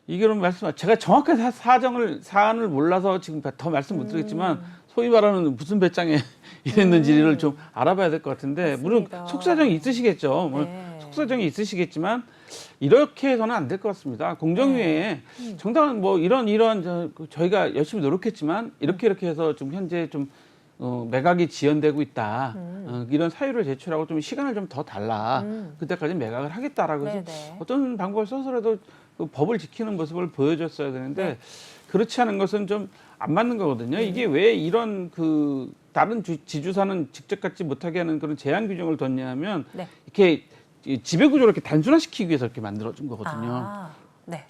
B: 이런 말씀 제가 정확한 사안을 몰라서 지금 더 말씀 못 드리겠지만 소위 말하는 무슨 배짱에 이랬는지를 좀 알아봐야 될 것 같은데 물론 속사정이 있으시겠죠. 속사정이 있으시겠지만 이렇게 해서는 안 될 것 같습니다. 공정위에 정당한 뭐 이런 저희가 열심히 노력했지만 이렇게 해서 좀 현재 좀 매각이 지연되고 있다. 이런 사유를 제출하고 좀 시간을 좀 더 달라. 그때까지 매각을 하겠다라고 해서 어떤 방법을 써서라도 그 법을 지키는 모습을 보여줬어야 되는데 그렇지 않은 것은 좀 안 맞는 거거든요. 이게 왜 이런 그 다른 지주사는 직접 갖지 못하게 하는 그런 제한 규정을 뒀냐 하면 이렇게 지배구조를 이렇게 단순화시키기 위해서 이렇게 만들어진 거거든요.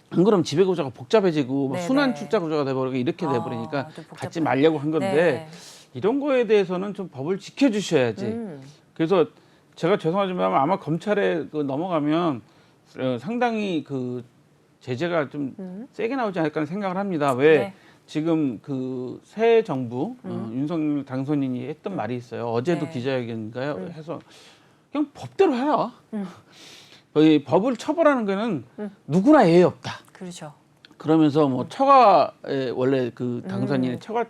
B: 안 그러면 지배구조가 복잡해지고 뭐 순환 출자 구조가 돼버리고 이렇게 돼버리니까 갖지 말려고 한 건데 이런 거에 대해서는 좀 법을 지켜주셔야지. 그래서 제가 죄송하지만 아마 검찰에 넘어가면 상당히 그 제재가 좀 세게 나오지 않을까 하는 생각을 합니다. 왜 지금 그 새 정부 윤석열 당선인이 했던 말이 있어요. 어제도 기자회견인가요? 해서 그냥 법대로 해라. 이 법을 처벌하는 거는 누구나 예의 없다.
A: 그렇죠.
B: 그러면서 뭐 처가에 원래 그 당선인의 처가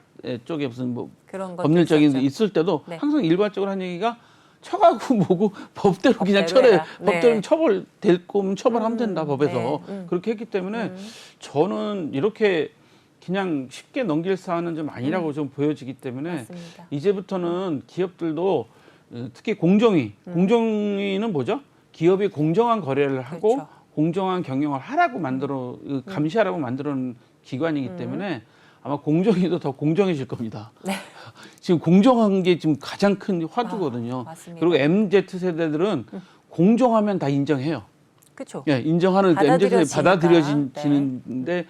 B: 쪽에 무슨 뭐 법률적인 게 있을 때도 항상 일괄적으로 한 얘기가 처가고 뭐고 법대로 그냥 처벌해. 법대로 처벌될 거면 처벌하면 된다 법에서. 그렇게 했기 때문에 저는 이렇게 그냥 쉽게 넘길 사안은 좀 아니라고 좀 보여지기 때문에 이제부터는 기업들도 특히 공정위는 뭐죠? 기업이 공정한 거래를 하고 공정한 경영을 하라고 감시하라고 만들어놓은 기관이기 때문에 아마 공정위도 더 공정해질 겁니다. 지금 공정한 게 지금 가장 큰 화두거든요. 그리고 MZ 세대들은 공정하면 다 인정해요.
A: 그렇죠.
B: 인정하는 MZ 세대 받아들여지는데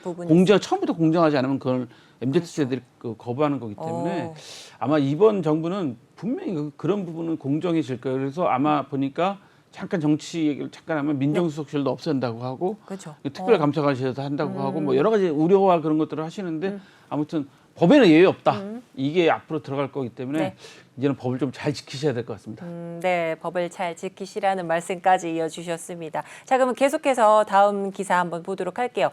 B: 처음부터 공정하지 않으면 그걸 MZ 세대들이 거부하는 거기 때문에 아마 이번 정부는 분명히 그런 부분은 공정해질 거예요. 그래서 아마 보니까 잠깐 정치 얘기를 잠깐 하면 민정수석실도 없앤다고 하고 특별감찰관실도 한다고 하고 뭐 여러 가지 우려와 그런 것들을 하시는데 아무튼 법에는 예외 없다. 이게 앞으로 들어갈 거기 때문에 이제는 법을 좀 잘 지키셔야 될 것 같습니다.
A: 네, 법을 잘 지키시라는 말씀까지 이어주셨습니다. 자, 그러면 계속해서 다음 기사 한번 보도록 할게요.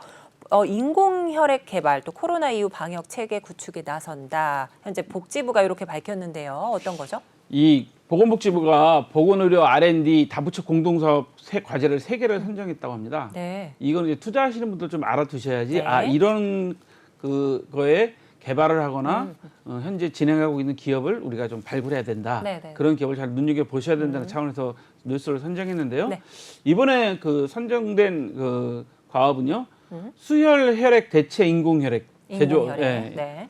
A: 인공혈액 개발, 또 코로나 이후 방역 체계 구축에 나선다. 현재 복지부가 이렇게 밝혔는데요. 어떤 거죠?
B: 이 보건복지부가 보건의료 R&D 다부처 공동사업 과제를 3개를 선정했다고 합니다. 이건 이제 투자하시는 분들 좀 알아두셔야지. 이런 그거에 개발을 하거나 현재 진행하고 있는 기업을 우리가 좀 발굴해야 된다. 그런 기업을 잘 눈여겨 보셔야 된다는 차원에서 뉴스를 선정했는데요. 이번에 그 선정된 그 과업은요. 수혈 혈액 대체 인공혈액 제조,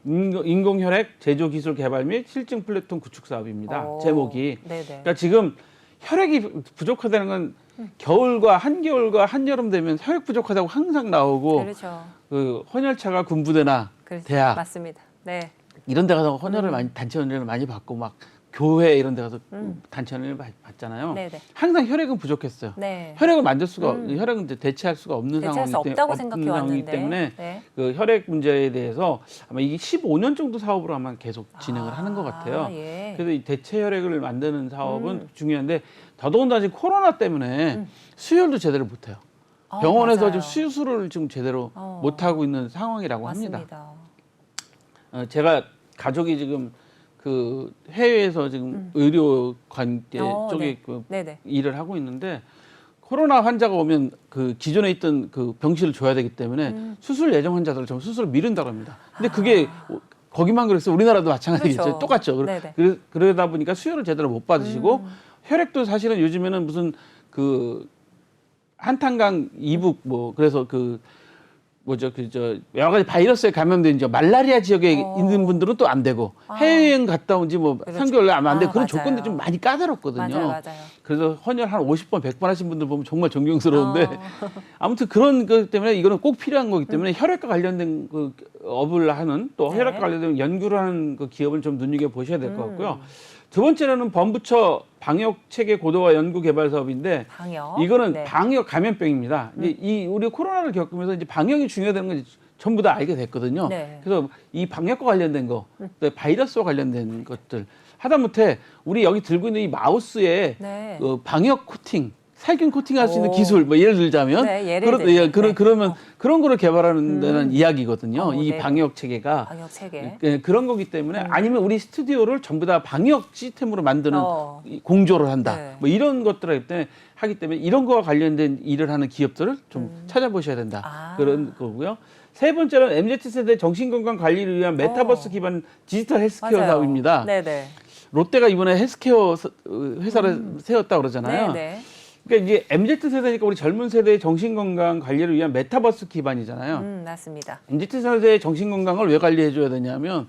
B: 인공혈액 제조 기술 개발 및 실증 플랫폼 구축 사업입니다. 제목이. 그러니까 지금 혈액이 부족하다는 건 겨울과 한여름 되면 혈액 부족하다고 항상 나오고 그 헌혈차가 군부대나 대학
A: 맞습니다.
B: 이런 데 가서 단체 헌혈을 많이 받고 막 교회 이런 데 가서 단체를 받잖아요.
A: 네네.
B: 항상 혈액은 부족했어요.
A: 네.
B: 혈액을 만들 수가 혈액은 이제 대체할 수가 없는
A: 대체할 수
B: 상황이기
A: 없다고 생각해 왔는데.
B: 때문에
A: 네.
B: 그 혈액 문제에 대해서 아마 이게 15년 정도 사업으로 아마 계속 진행을 하는 것 같아요.
A: 예.
B: 그래서 이 대체 혈액을 만드는 사업은 중요한데 더더군다나 지금 코로나 때문에 수혈도 제대로 못 해요. 병원에서
A: 맞아요.
B: 지금 수술을 지금 제대로 못 하고 있는 상황이라고 합니다.
A: 맞습니다.
B: 제가 가족이 지금 그 해외에서 지금 의료 관계 쪽에
A: 네.
B: 그
A: 네네.
B: 일을 하고 있는데 코로나 환자가 오면 그 기존에 있던 그 병실을 줘야 되기 때문에 수술 예정 환자들을 좀 수술을 미룬다고 합니다. 근데 그게 거기만 그랬어요. 우리나라도 마찬가지겠죠.
A: 그렇죠.
B: 똑같죠.
A: 네네.
B: 그러다 보니까 수혈을 제대로 못 받으시고 혈액도 사실은 요즘에는 무슨 그 한탄강 이북 뭐 그래서 그 뭐죠 그 여러 가지 바이러스에 감염된 이제 말라리아 지역에 있는 분들은 또 안 되고 해외여행 갔다 온 지 뭐
A: 그렇죠.
B: 3개월 안 돼. 그런
A: 맞아요.
B: 조건들이 좀 많이 까다롭거든요.
A: 맞아요.
B: 그래서 헌혈 한 50번, 100번 하신 분들 보면 정말 존경스러운데 아무튼 그런 것 때문에 이거는 꼭 필요한 거기 때문에 혈액과 관련된 그 업을 하는 또
A: 네.
B: 혈액과 관련된 연구를 하는 그 기업을 좀 눈여겨 보셔야 될 것 같고요. 두 번째로는 범부처 방역 체계 고도화 연구 개발 사업인데 이거는
A: 네.
B: 방역 감염병입니다. 이제 이 우리 코로나를 겪으면서 이제 방역이 중요하다는 걸 전부 다 알게 됐거든요.
A: 네.
B: 그래서 이 방역과 관련된 거, 또 바이러스와 관련된 것들 하다못해 우리 여기 들고 있는 이 마우스에
A: 네.
B: 방역 코팅, 살균 코팅할 수 있는 기술, 뭐 예를 들자면
A: 네, 예를 들면.
B: 그러면 그런 거를 개발하는 데는 이야기거든요. 이
A: 네.
B: 방역 체계가
A: 방역 체계.
B: 그런 거기 때문에 아니면 우리 스튜디오를 전부 다 방역 시스템으로 만드는 공조를 한다.
A: 네.
B: 뭐 이런 것들을 하기 때문에 이런 거와 관련된 일을 하는 기업들을 좀 찾아보셔야 된다. 그런 거고요. 세 번째는 MZ세대 정신건강관리를 위한 메타버스 기반 디지털 헬스케어
A: 맞아요.
B: 사업입니다.
A: 네네.
B: 롯데가 이번에 헬스케어 회사를 세웠다고 그러잖아요.
A: 네네.
B: 그러니까 이제 MZ세대니까 우리 젊은 세대의 정신건강 관리를 위한 메타버스 기반이잖아요.
A: 맞습니다.
B: MZ세대의 정신건강을 왜 관리해줘야 되냐면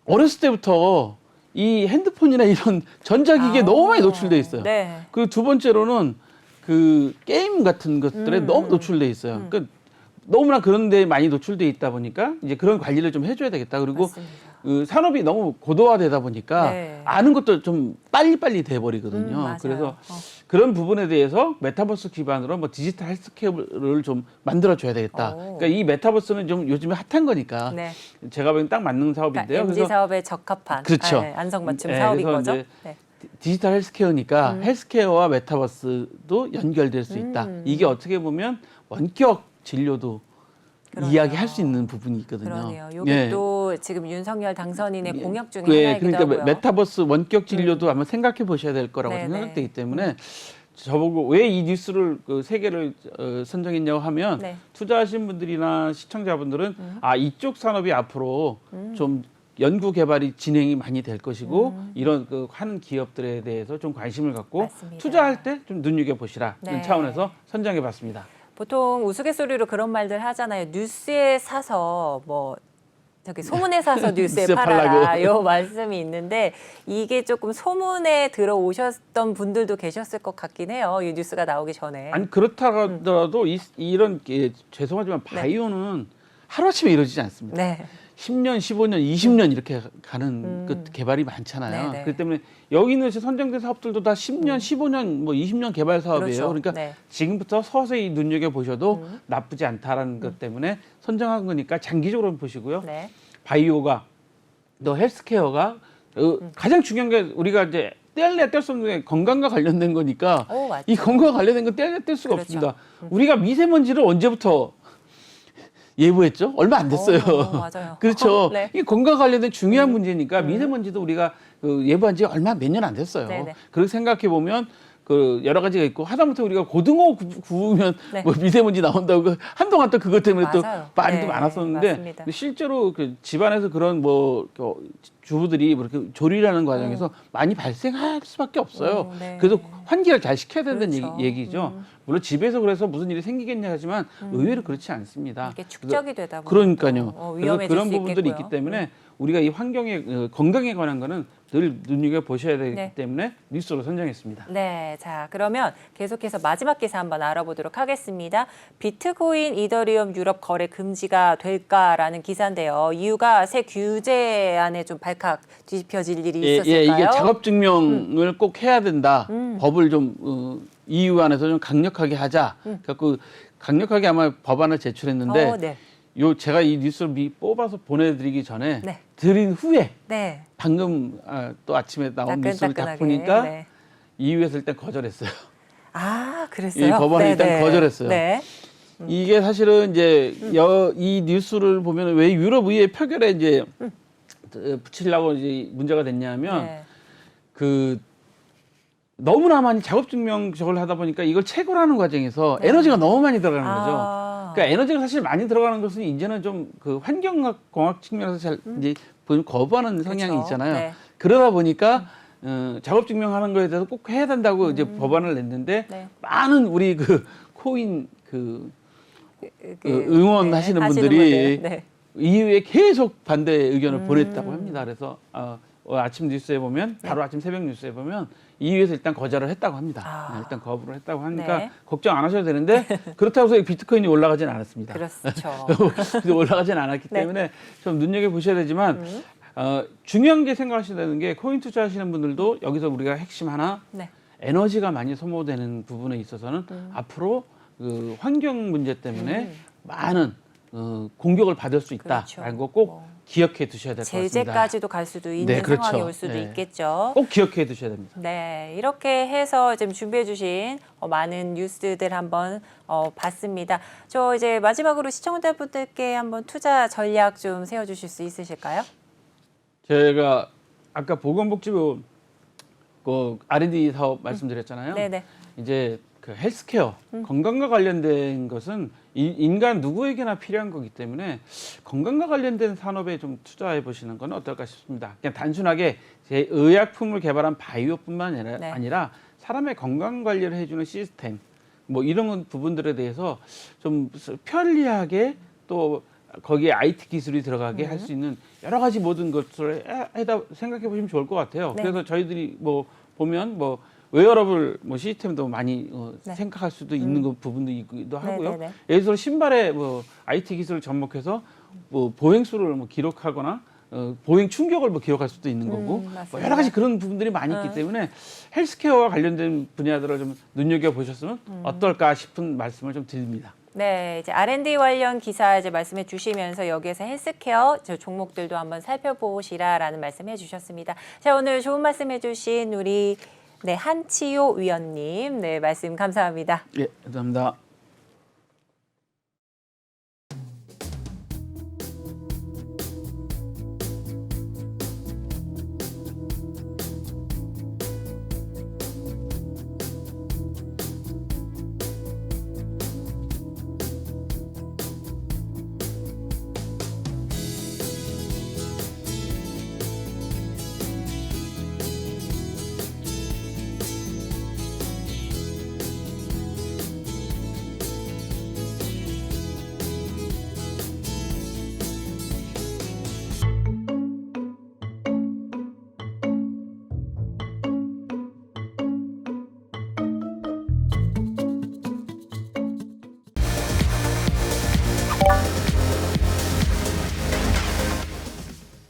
B: 어렸을 때부터 이 핸드폰이나 이런 전자기기에 너무 많이 노출돼 있어요.
A: 네.
B: 그 두 번째로는 그 게임 같은 것들에 너무 노출돼 있어요. 그러니까 너무나 그런 데 많이 노출돼 있다 보니까 이제 그런 관리를 좀 해줘야 되겠다. 그리고
A: 맞습니다.
B: 그 산업이 너무 고도화되다 보니까
A: 네.
B: 아는 것도 좀 빨리빨리 돼버리거든요.
A: 맞아요.
B: 그래서 그런 부분에 대해서 메타버스 기반으로 뭐 디지털 헬스케어를 좀 만들어줘야 되겠다. 그러니까 이 메타버스는 좀 요즘에 핫한 거니까
A: 네.
B: 제가 보기엔 딱 맞는 사업인데요.
A: 그러니까 MZ 사업에 적합한
B: 그렇죠.
A: 안성맞춤
B: 네,
A: 사업인
B: 그래서
A: 거죠.
B: 이제
A: 네.
B: 디지털 헬스케어니까 헬스케어와 메타버스도 연결될 수 있다. 이게 어떻게 보면 원격 진료도
A: 그러네요.
B: 이야기할 수 있는 부분이 있거든요.
A: 그러네요. 이게
B: 예.
A: 또 지금 윤석열 당선인의 공약 중에
B: 예,
A: 하나이기도
B: 그러니까
A: 하고요.
B: 메타버스 원격 진료도 한번 생각해 보셔야 될 거라고
A: 네네.
B: 생각되기 때문에 저보고 왜 이 뉴스를 그 세 개를 선정했냐고 하면
A: 네.
B: 투자하신 분들이나 시청자분들은 아 이쪽 산업이 앞으로 좀 연구 개발이 진행이 많이 될 것이고 이런 그 하는 기업들에 대해서 좀 관심을 갖고
A: 맞습니다.
B: 투자할 때 좀 눈여겨 보시라는
A: 네.
B: 차원에서 선정해 봤습니다.
A: 보통 우스갯소리로 그런 말들 하잖아요. 뉴스에 사서 뭐 저기 소문에 사서 뉴스에
B: 뉴스에
A: 팔아라
B: 팔라고.
A: 요 말씀이 있는데 이게 조금 소문에 들어오셨던 분들도 계셨을 것 같긴 해요. 이 뉴스가 나오기 전에.
B: 아니 그렇다 하더라도 이런 죄송하지만 바이오는 하루아침에 이루어지지 않습니다.
A: 네.
B: 10년, 15년, 20년 이렇게 가는 그 개발이 많잖아요.
A: 네네.
B: 그렇기 때문에 여기 있는 선정된 사업들도 다 10년, 15년, 뭐 20년 개발 사업이에요.
A: 그렇죠.
B: 그러니까
A: 네.
B: 지금부터 서서히 눈여겨 보셔도 나쁘지 않다라는 것 때문에 선정한 거니까 장기적으로 보시고요.
A: 네.
B: 바이오가 또 헬스케어가 가장 중요한 게 우리가 이제 뗄래야 뗄 수 없는 게 건강과 관련된 거니까
A: 맞죠.
B: 이 건강과 관련된 건 뗄래야 뗄 수가
A: 그렇죠.
B: 없습니다. 우리가 미세먼지를 언제부터 예보했죠? 얼마 안 됐어요.
A: 맞아요.
B: 그렇죠.
A: 네.
B: 이 건강 관련된 중요한 문제니까 미세먼지도 우리가 그 예보한 지 얼마 몇 년 안 됐어요.
A: 네네.
B: 그렇게 생각해 보면 그 여러 가지가 있고 하다못해 우리가 고등어 구우면
A: 네.
B: 뭐 미세먼지 나온다고 한동안 또 그것 때문에 또
A: 맞아요.
B: 말이
A: 네,
B: 또 많았었는데
A: 맞습니다.
B: 실제로 그 집안에서 그런 뭐 주부들이 그렇게 조리라는 과정에서 많이 발생할 수밖에 없어요.
A: 네.
B: 그래서 환기를 잘 시켜야 된다는
A: 그렇죠.
B: 얘기죠. 물론 집에서 그래서 무슨 일이 생기겠냐 하지만 의외로 그렇지 않습니다.
A: 이게 축적이 되다 보면
B: 그러니까요. 그래서
A: 위험해질
B: 그런
A: 수
B: 부분들이
A: 있겠고요.
B: 있기 때문에 우리가 이 환경에 건강에 관한 거는 늘 눈여겨 보셔야 되기
A: 네.
B: 때문에 뉴스로 선정했습니다.
A: 네, 자 그러면 계속해서 마지막 기사 한번 알아보도록 하겠습니다. 비트코인, 이더리움 유럽 거래 금지가 될까라는 기사인데요. 이유가 새 규제안에 좀 발칵 뒤집혀질 일이 있었을까요?
B: 이게 작업 증명을 꼭 해야 된다. 법을 좀 EU 안에서 좀 강력하게 하자. 그래서 강력하게 아마 법안을 제출했는데
A: 네.
B: 제가 이 뉴스를 뽑아서 보내드리기 전에
A: 네.
B: 드린 후에
A: 네.
B: 방금 또 아침에 나온 뉴스를 딱
A: 따끈따끈하게.
B: 보니까
A: 네.
B: EU에서 일단 거절했어요.
A: 아, 그랬어요?
B: 이 법안을
A: 네,
B: 일단
A: 네.
B: 거절했어요.
A: 네.
B: 이게 사실은 이제 이 뉴스를 보면 왜 유럽 의회 표결에 이제 붙이려고 이제 문제가 됐냐면
A: 네.
B: 너무나 많이 작업 증명 저걸 하다 보니까 이걸 채굴하는 과정에서 에너지가 너무 많이 들어가는 거죠. 그러니까 에너지가 사실 많이 들어가는 것은 이제는 좀 환경학 공학 측면에서 잘 이제 거부하는 성향이
A: 그렇죠.
B: 있잖아요.
A: 네.
B: 그러다 보니까 작업 증명하는 거에 대해서 꼭 해야 된다고 이제 법안을 냈는데
A: 네.
B: 많은 우리 코인 응원하시는 분들이
A: 네.
B: EU에 계속 반대 의견을 보냈다고 합니다. 그래서 아침 뉴스에 보면 바로 아침 새벽 뉴스에 보면 EU에서 일단 거절을 했다고 합니다. 일단 거부를 했다고 하니까
A: 네.
B: 걱정 안 하셔도 되는데 그렇다고 해서 비트코인이 올라가진 않았습니다.
A: 그렇죠.
B: 올라가진 않았기
A: 네.
B: 때문에 좀 눈여겨 보셔야 되지만 중요한 게 생각하셔야 되는 게 코인 투자하시는 분들도 여기서 우리가 핵심 하나
A: 네.
B: 에너지가 많이 소모되는 부분에 있어서는 앞으로 환경 문제 때문에 많은 공격을 받을 수 있다라는 거 꼭 기억해 두셔야 될 것 같습니다.
A: 제재까지도 갈 수도 있는
B: 네, 그렇죠.
A: 상황이 올 수도
B: 네.
A: 있겠죠.
B: 꼭 기억해 두셔야 됩니다.
A: 네, 이렇게 해서 지금 준비해 주신 많은 뉴스들 한번 봤습니다. 저 이제 마지막으로 시청자분들께 한번 투자 전략 좀 세워주실 수 있으실까요?
B: 제가 아까 보건복지부 R&D 사업 말씀드렸잖아요.
A: 네네.
B: 이제 헬스케어, 건강과 관련된 것은 인간 누구에게나 필요한 거기 때문에 건강과 관련된 산업에 좀 투자해 보시는 건 어떨까 싶습니다. 그냥 단순하게 제 의약품을 개발한 바이오뿐만 아니라 사람의 건강 관리를 해주는 시스템, 뭐 이런 부분들에 대해서 좀 편리하게 또 거기에 IT 기술이 들어가게 할 수 있는 여러 가지 모든 것을 생각해 보시면 좋을 것 같아요.
A: 네.
B: 그래서 저희들이 보면 웨어러블 시스템도 많이
A: 네.
B: 생각할 수도 있는 부분도 있기도 하고요.
A: 네네네.
B: 예를 들어 신발에 IT 기술을 접목해서 보행수를 기록하거나 보행 충격을 기록할 수도 있는 거고 여러 가지 그런 부분들이 많이 있기 때문에 헬스케어와 관련된 분야들을 좀 눈여겨 보셨으면 어떨까 싶은 말씀을 좀 드립니다.
A: 네, 이제 R&D 관련 기사 이제 말씀해 주시면서 여기에서 헬스케어 종목들도 한번 살펴보시라라는 말씀해 주셨습니다. 자, 오늘 좋은 말씀해 주신 우리 한치호 위원님, 말씀 감사합니다.
B: 예, 감사합니다.